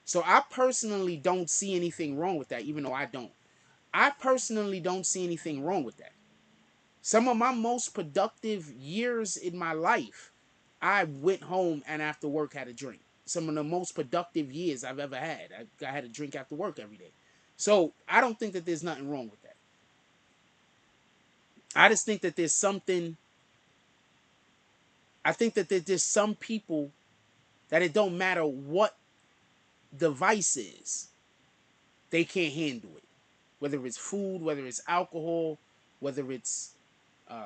So I personally don't see anything wrong with that, even though I don't. I personally don't see anything wrong with that. Some of my most productive years in my life, I went home and after work had a drink. Some of the most productive years I've ever had. I had a drink after work every day. So I don't think that there's nothing wrong with that. I just think that there's something. I think that there's some people that it don't matter what the vice is, they can't handle it. Whether it's food, whether it's alcohol, whether it's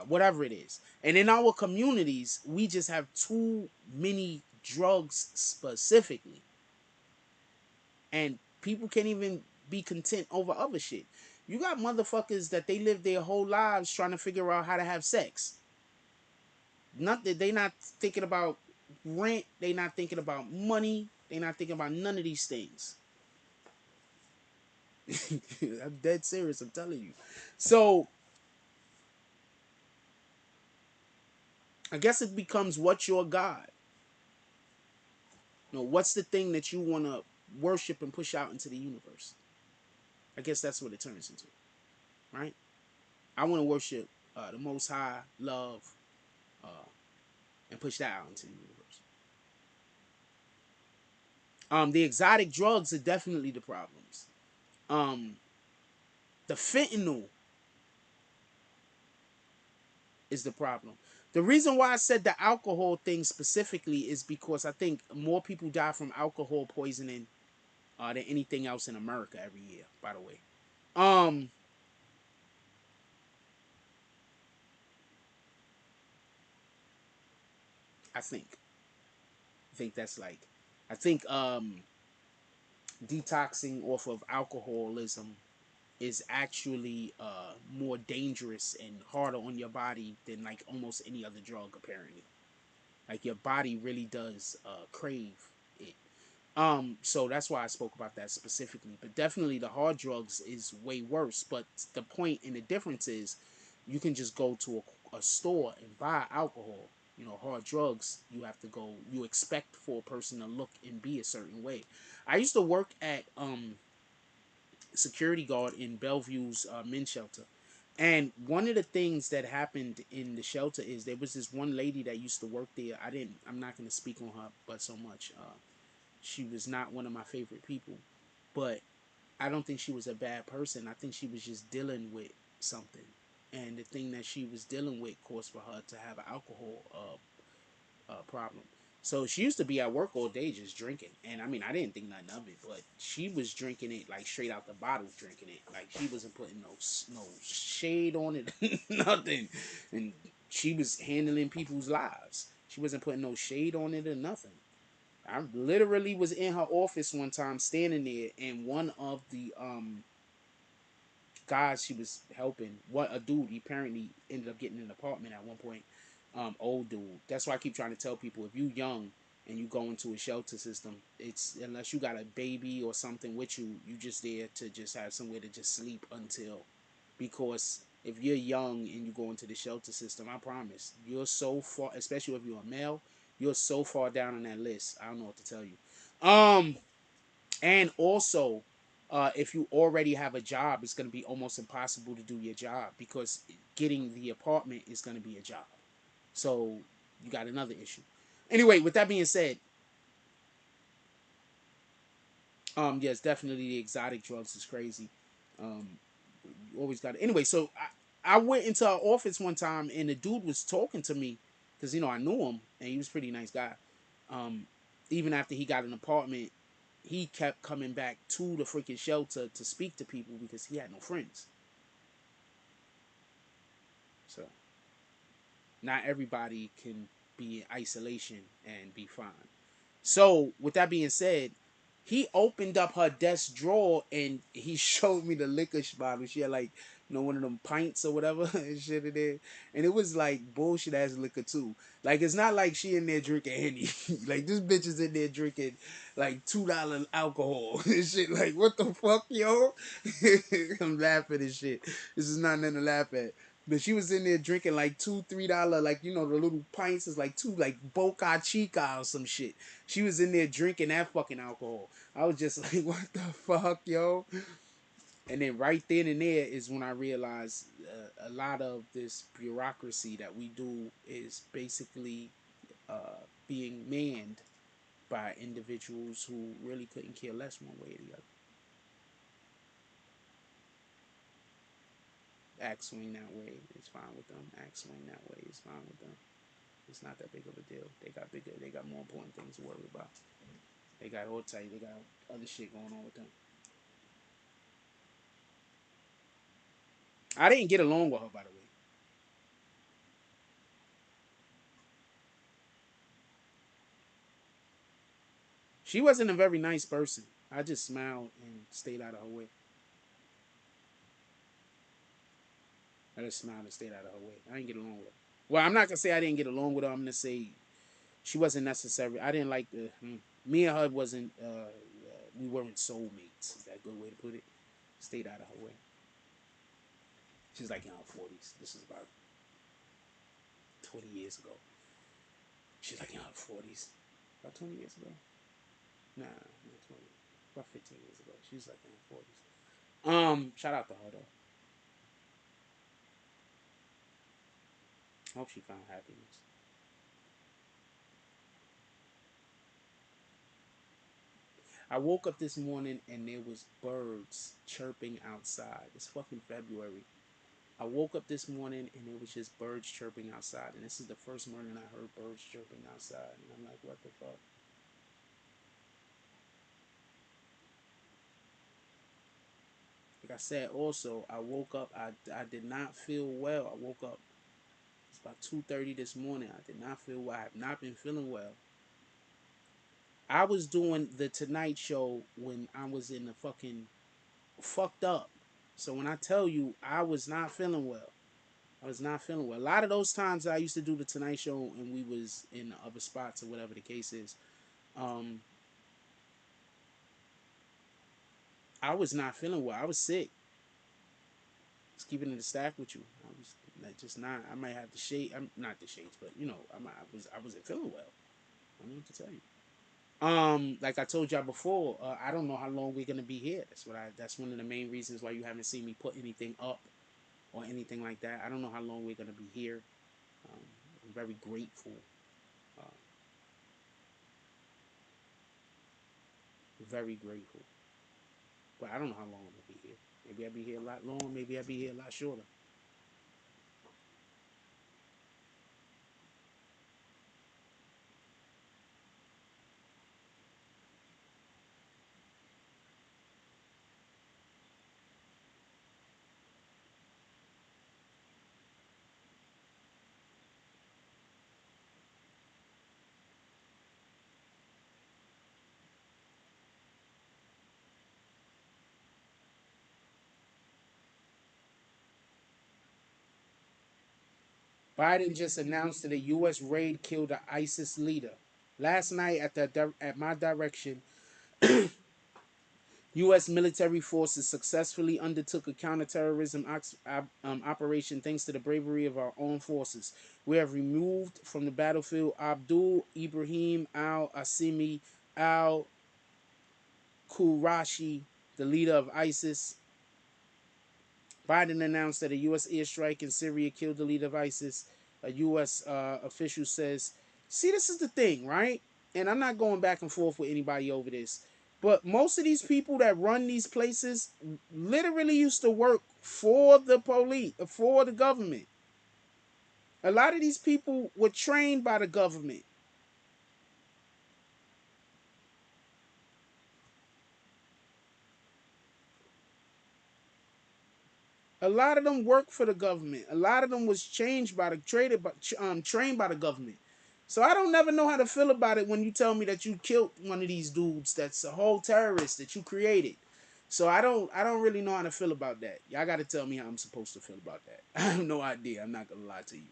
whatever it is. And in our communities, we just have too many drugs specifically. And people can't even be content over other shit. You got motherfuckers that they live their whole lives trying to figure out how to have sex. Not that they not thinking about rent, they not thinking about money, they not thinking about none of these things. I'm dead serious, I'm telling you. So I guess it becomes, what's your God? What's the thing that you want to worship and push out into the universe? I guess that's what it turns into, right? I want to worship the Most High, love, uh, and push that out into the universe. The exotic drugs are definitely the problems. The fentanyl is the problem. The reason why I said the alcohol thing specifically is because I think more people die from alcohol poisoning than anything else in America every year, by the way. I think that's like, I think detoxing off of alcoholism is actually more dangerous and harder on your body than like almost any other drug, apparently. Like your body really does crave it. So that's why I spoke about that specifically. But definitely the hard drugs is way worse. But the point and the difference is you can just go to a store and buy alcohol. Hard drugs, you have to go, you expect for a person to look and be a certain way. I used to work at security guard in Bellevue's men's shelter. And one of the things that happened in the shelter is there was this one lady that used to work there. I'm not going to speak on her, but so much. She was not one of my favorite people, but I don't think she was a bad person. I think she was just dealing with something. And the thing that she was dealing with caused for her to have an alcohol problem. So she used to be at work all day just drinking. And I mean, I didn't think nothing of it, but she was drinking it like straight out the bottle, drinking it. Like she wasn't putting no shade on it, nothing. And she was handling people's lives. She wasn't putting no shade on it or nothing. I literally was in her office one time standing there, and one of the guys she was helping, what a dude, he apparently ended up getting an apartment at one point. Old dude. That's why I keep trying to tell people, if you young and you go into a shelter system, it's unless you got a baby or something with you, you just there to just have somewhere to just sleep until, because if you're young and you go into the shelter system, I promise you're so far, especially if you're a male, you're so far down on that list. I don't know what to tell you. And also, if you already have a job, it's going to be almost impossible to do your job, because getting the apartment is going to be a job. So you got another issue. Anyway, with that being said, yes, definitely the exotic drugs is crazy. You always got it. Anyway, so I went into our office one time, and the dude was talking to me because I knew him, and he was a pretty nice guy. Um, Even after he got an apartment, he kept coming back to the freaking shelter to speak to people because he had no friends. So not everybody can be in isolation and be fine. So with that being said, he opened up her desk drawer and he showed me the liquor bottle. She had like, one of them pints or whatever and shit in there. And it was like bullshit ass liquor too. Like, it's not like she in there drinking Henny. Like, this bitch is in there drinking like $2 alcohol and shit. Like, what the fuck, yo? I'm laughing and shit. This is not nothing to laugh at. But she was in there drinking like $2, $3, like, the little pints is like two, like Boca Chica or some shit. She was in there drinking that fucking alcohol. I was just like, what the fuck, yo? And then right then and there is when I realized a lot of this bureaucracy that we do is basically being manned by individuals who really couldn't care less one way or the other. Act swing that way, it's fine with them. Act swing that way, it's fine with them. It's not that big of a deal. They got more important things to worry about. They got all tight. They got other shit going on with them. I didn't get along with her, by the way. She wasn't a very nice person. I just smiled and stayed out of her way. I just smiled and stayed out of her way. I didn't get along with her. Well, I'm not gonna say I didn't get along with her. I'm gonna say she wasn't necessary. I didn't like the. Me and her wasn't. We weren't soulmates. Is that a good way to put it? Stayed out of her way. She's like in her 40s. This is about 20 years ago. She's like in her 40s. About 20 years ago. Nah, not 20. About 15 years ago. She's like in her 40s. Shout out to her though. I hope she found happiness. I woke up this morning and there was birds chirping outside. It's fucking February. I woke up this morning and it was just birds chirping outside. And this is the first morning I heard birds chirping outside. And I'm like, what the fuck? Like I said, also, I woke up. I did not feel well. I woke up. It's about 2:30 this morning. I did not feel well. I have not been feeling well. I was doing the Tonight Show when I was in the fucking fucked up. So when I tell you I was not feeling well, I was not feeling well. A lot of those times I used to do the Tonight Show and we was in other spots or whatever the case is. Um, I was not feeling well. I was sick. Just keeping it a stack with you. I was like, just not. I might have the shade. I'm not the shades, but I wasn't feeling well. I don't know what to tell you. Like I told y'all before, I don't know how long we're gonna be here. That's one of the main reasons why you haven't seen me put anything up or anything like that. I don't know how long we're gonna be here. I'm very grateful. Uh, very grateful. But I don't know how long I'm gonna be here. Maybe I'll be here a lot longer. Maybe I'll be here a lot shorter. Biden just announced that a U.S. raid killed an ISIS leader. Last night, at my direction, U.S. military forces successfully undertook a counterterrorism operation thanks to the bravery of our own forces. We have removed from the battlefield Abdul Ibrahim al-Asimi al-Qurashi, the leader of ISIS. Biden announced that a U.S. airstrike in Syria killed the leader of ISIS. A U.S. Official says, see, this is the thing, right? And I'm not going back and forth with anybody over this. But most of these people that run these places literally used to work for the police, for the government. A lot of these people were trained by the government. A lot of them worked for the government. A lot of them was trained by the government. So I don't never know how to feel about it when you tell me that you killed one of these dudes that's a whole terrorist that you created. So I don't really know how to feel about that. Y'all got to tell me how I'm supposed to feel about that. I have no idea. I'm not gonna lie to you.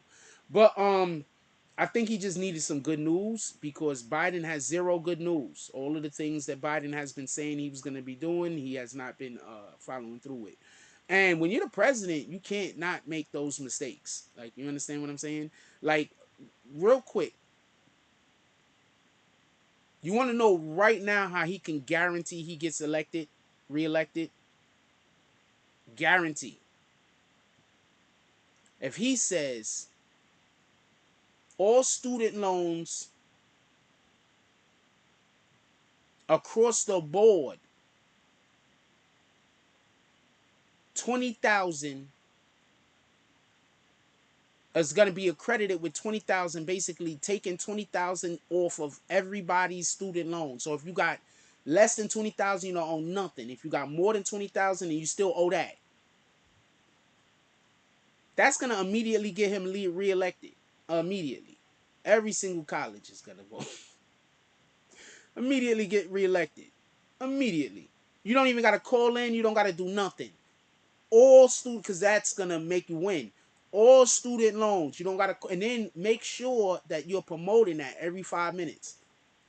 But I think he just needed some good news because Biden has zero good news. All of the things that Biden has been saying he was going to be doing, he has not been following through with. And when you're the president, you can't not make those mistakes. Like, you understand what I'm saying? Like, real quick, you want to know right now how he can guarantee he gets elected, reelected? Guarantee. If he says all student loans across the board, 20,000 is going to be accredited with 20,000, basically taking 20,000 off of everybody's student loan. So if you got less than 20,000, you don't owe nothing. If you got more than 20,000, and you still owe that, that's going to immediately get him reelected. Immediately. Every single college is going to vote. Immediately get reelected. Immediately. You don't even got to call in. You don't got to do nothing. All student, because that's going to make you win. All student loans. You don't got to, and then make sure that you're promoting that every 5 minutes.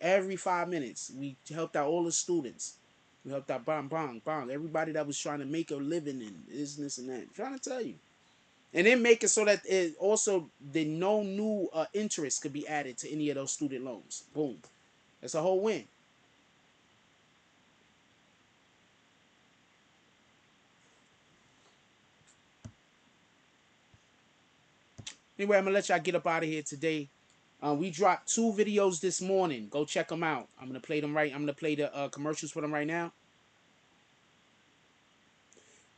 Every 5 minutes. We helped out all the students. We helped out bang. Everybody that was trying to make a living in business and that. I'm trying to tell you. And then make it so that it also no new interest could be added to any of those student loans. Boom. That's a whole win. Anyway, I'm going to let y'all get up out of here today. We dropped 2 videos this morning. Go check them out. I'm going to play them right. I'm going to play the commercials for them right now.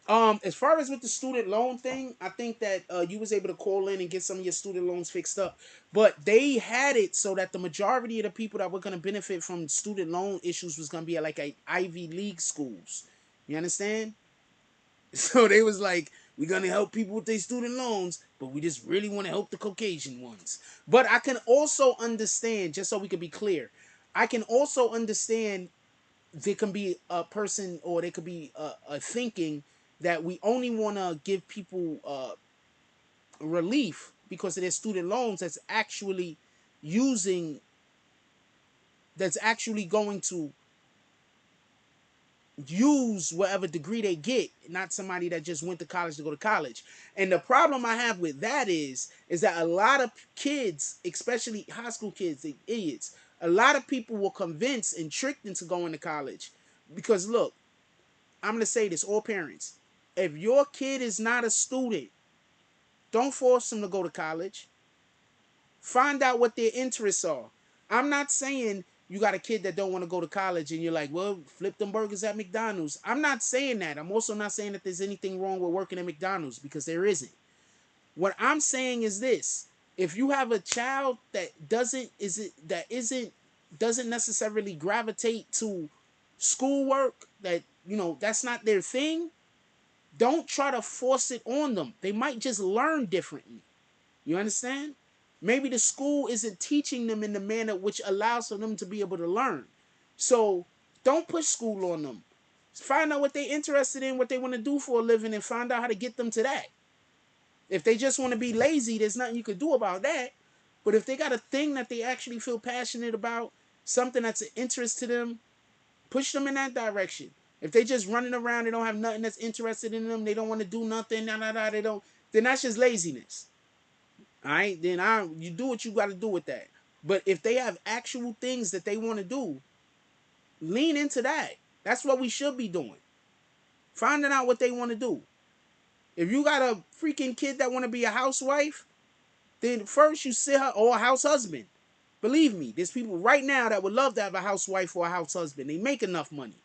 As far as with the student loan thing, I think that you was able to call in and get some of your student loans fixed up. But they had it so that the majority of the people that were going to benefit from student loan issues was going to be at like a Ivy League schools. You understand? So they was like, we're going to help people with their student loans, but we just really want to help the Caucasian ones. But I can also understand, just so we can be clear, I can also understand there can be a person or there could be a thinking that we only want to give people relief because of their student loans that's actually going to use whatever degree they get, not somebody that just went to college to go to college. And the problem I have with that is that a lot of kids, especially high school kids, the idiots, a lot of people were convinced and tricked into going to college. Because look, I'm going to say this, all parents, if your kid is not a student, Don't force them to go to college. Find out what their interests are. I'm not saying you got a kid that don't want to go to college and you're like, well, flip them burgers at McDonald's. I'm not saying that. I'm also not saying that there's anything wrong with working at McDonald's, because there isn't. What I'm saying is this: if you have a child that doesn't necessarily gravitate to schoolwork, that that's not their thing, don't try to force it on them. They might just learn differently. You understand? Maybe the school isn't teaching them in the manner which allows for them to be able to learn. So don't push school on them. Find out what they're interested in, what they want to do for a living, and find out how to get them to that. If they just want to be lazy, there's nothing you could do about that. But if they got a thing that they actually feel passionate about, something that's an interest to them, push them in that direction. If they just running around, they don't have nothing that's interested in them, they don't want to do nothing, they don't, then that's just laziness. All right, then you do what you got to do with that. But if they have actual things that they want to do, lean into that. That's what we should be doing. Finding out what they want to do. If you got a freaking kid that want to be a housewife, then first you sit her, or a house husband. Believe me, there's people right now that would love to have a housewife or a house husband. They make enough money.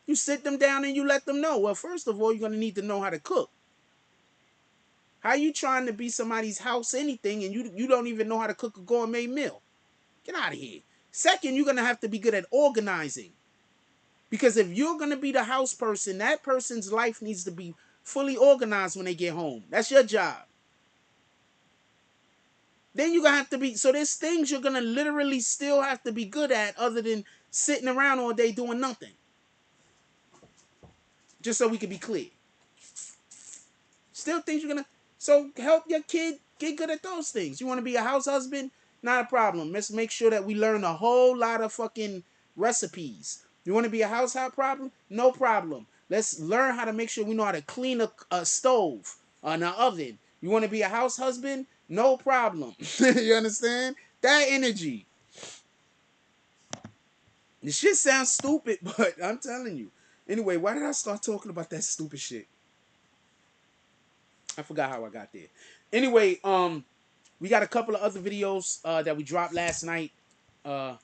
You sit them down and you let them know. Well, first of all, you're going to need to know how to cook. How you trying to be somebody's house anything and you don't even know how to cook a gourmet meal? Get out of here. Second, you're going to have to be good at organizing. Because if you're going to be the house person, that person's life needs to be fully organized when they get home. That's your job. Then you're going to have to be, so there's things you're going to literally still have to be good at other than sitting around all day doing nothing. Just so we can be clear. Still things you're going to, so help your kid get good at those things. You want to be a house husband? Not a problem. Let's make sure that we learn a whole lot of fucking recipes. You want to be a household problem? No problem. Let's learn how to make sure we know how to clean a stove or an oven. You want to be a house husband? No problem. You understand? That energy. This shit sounds stupid, but I'm telling you. Anyway, why did I start talking about that stupid shit? I forgot how I got there. Anyway, we got a couple of other videos that we dropped last night. You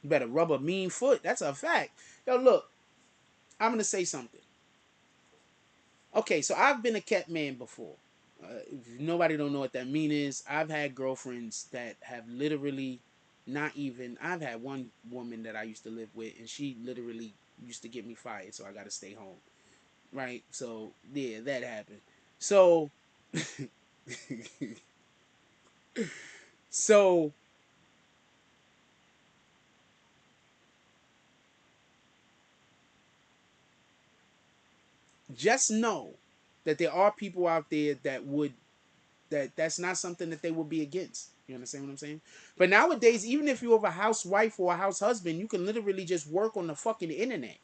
better rub a mean foot. That's a fact. Yo, look, I'm going to say something. Okay, so I've been a cat man before. If nobody don't know what that mean is, I've had girlfriends that have literally not even... I've had one woman that I used to live with, and she literally used to get me fired, so I got to stay home. Right? So, yeah, that happened. So... so... just know that there are people out there that would... that's not something that they would be against. You understand what I'm saying? But nowadays, even if you have a housewife or a house husband, you can literally just work on the fucking internet.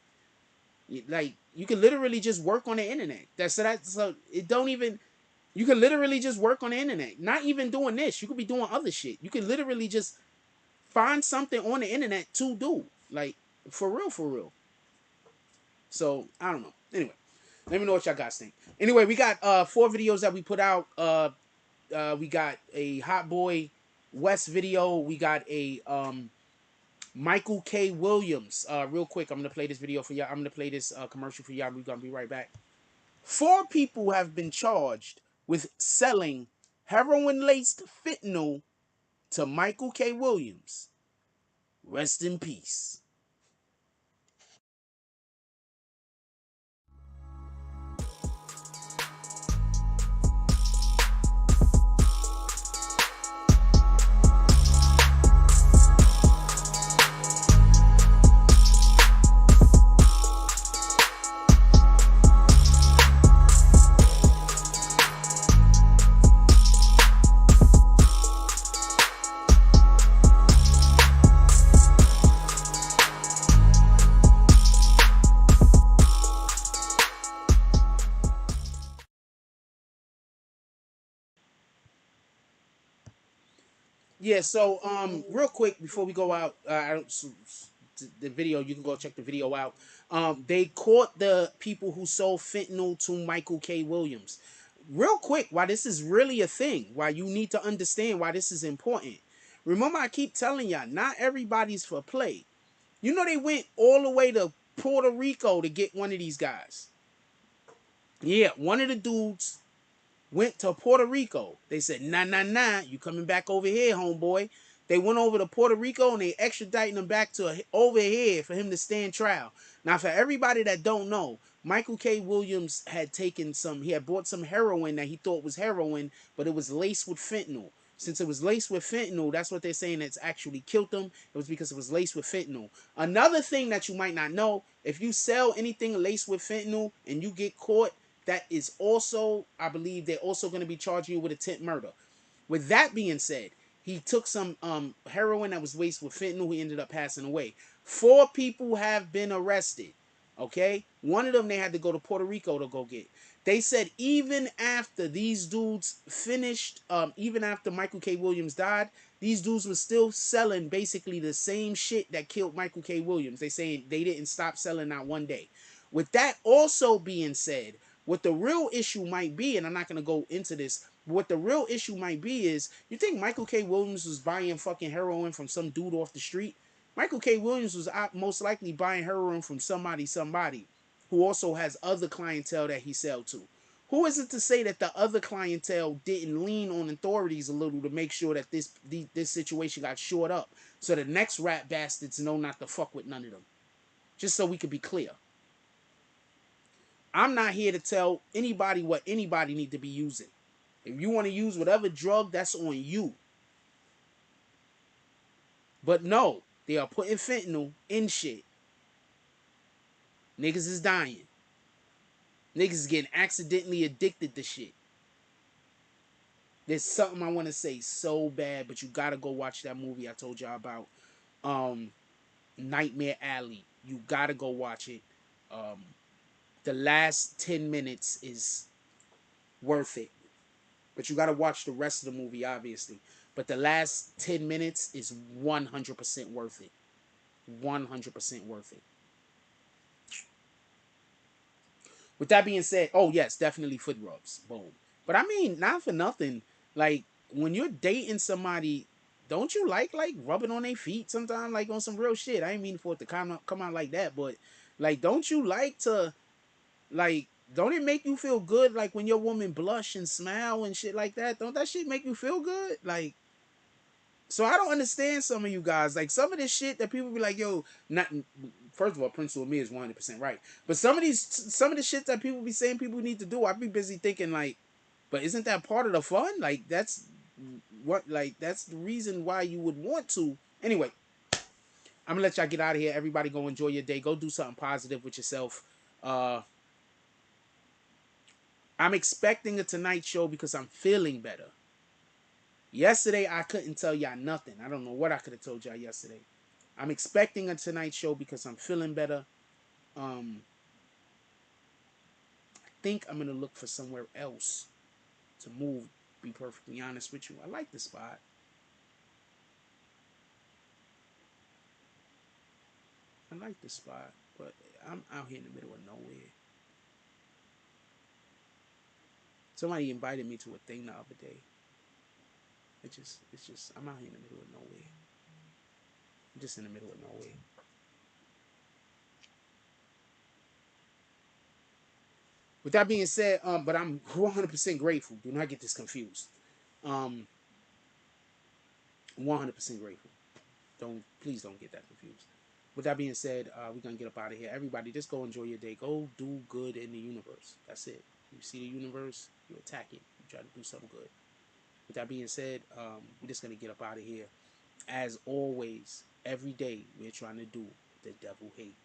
Like, you can literally just work on the internet. So it don't even... You can literally just work on the internet. Not even doing this. You could be doing other shit. You can literally just find something on the internet to do. Like, for real, for real. So, I don't know. Anyway, let me know what y'all guys think. Anyway, we got 4 videos that we put out. We got a Hot Boy West video. We got a Michael K. Williams. Real quick, I'm going to play this video for y'all. I'm going to play this commercial for y'all. We're going to be right back. 4 people have been charged with selling heroin-laced fentanyl to Michael K. Williams. Rest in peace. Yeah, so real quick before we go out, the video. You can go check the video out. They caught the people who sold fentanyl to Michael K. Williams. Real quick, why this is really a thing, why you need to understand why this is important. Remember, I keep telling y'all, not everybody's for play. You know, they went all the way to Puerto Rico to get one of these guys. Yeah, one of the dudes went to Puerto Rico. They said, nah, you coming back over here, homeboy. They went over to Puerto Rico and they extradited him back to over here for him to stand trial. Now, for everybody that don't know, Michael K. Williams had he had bought some heroin that he thought was heroin, but it was laced with fentanyl. Since it was laced with fentanyl, that's what they're saying it's actually killed him. It was because it was laced with fentanyl. Another thing that you might not know, if you sell anything laced with fentanyl and you get caught, that is also, I believe, they're also going to be charging you with attempted murder. With that being said, he took some heroin that was laced with fentanyl. He ended up passing away. 4 people have been arrested. Okay? One of them they had to go to Puerto Rico to go get. They said even after these dudes finished, even after Michael K. Williams died, these dudes were still selling basically the same shit that killed Michael K. Williams. They saying they didn't stop selling not one day. With that also being said, what the real issue might be, and I'm not going to go into this, what the real issue might be is, you think Michael K. Williams was buying fucking heroin from some dude off the street? Michael K. Williams was most likely buying heroin from somebody who also has other clientele that he sell to. Who is it to say that the other clientele didn't lean on authorities a little to make sure that this situation got shored up, so the next rat bastards know not to fuck with none of them? Just so we could be clear. I'm not here to tell anybody what anybody need to be using. If you want to use whatever drug, that's on you. But no, they are putting fentanyl in shit. Niggas is dying. Niggas is getting accidentally addicted to shit. There's something I want to say so bad, but you gotta go watch that movie I told y'all about. Nightmare Alley. You gotta go watch it. The last 10 minutes is worth it. But you gotta watch the rest of the movie, obviously. But the last 10 minutes is 100% worth it. 100% worth it. With that being said, oh yes, definitely foot rubs. Boom. But I mean, not for nothing. Like, when you're dating somebody, don't you like rubbing on their feet sometimes? Like, on some real shit. I ain't mean for it to come out like that, but like, don't you like to, like, don't it make you feel good, like, when your woman blush and smile and shit like that? Don't that shit make you feel good? Like, so I don't understand some of you guys. Like, some of this shit that people be like, yo, not, first of all, Prince with me is 100% right. But some of the shit that people be saying people need to do, I be busy thinking, like, but isn't that part of the fun? Like, that's the reason why you would want to. Anyway, I'm gonna let y'all get out of here. Everybody go enjoy your day. Go do something positive with yourself. I'm expecting a Tonight Show because I'm feeling better. Yesterday, I couldn't tell y'all nothing. I don't know what I could have told y'all yesterday. I'm expecting a Tonight Show because I'm feeling better. I think I'm going to look for somewhere else to move, be perfectly honest with you. I like this spot. I like this spot, but I'm out here in the middle of nowhere. Somebody invited me to a thing the other day. It's just, I'm out here in the middle of nowhere. I'm just in the middle of nowhere. With that being said, but I'm 100% grateful. Do not get this confused. 100% grateful. Please don't get that confused. With that being said, we're gonna get up out of here. Everybody, just go enjoy your day. Go do good in the universe. That's it. You see the universe, you attack it. You try to do something good. With that being said, we're just gonna get up out of here. As always, every day we're trying to do the devil hate.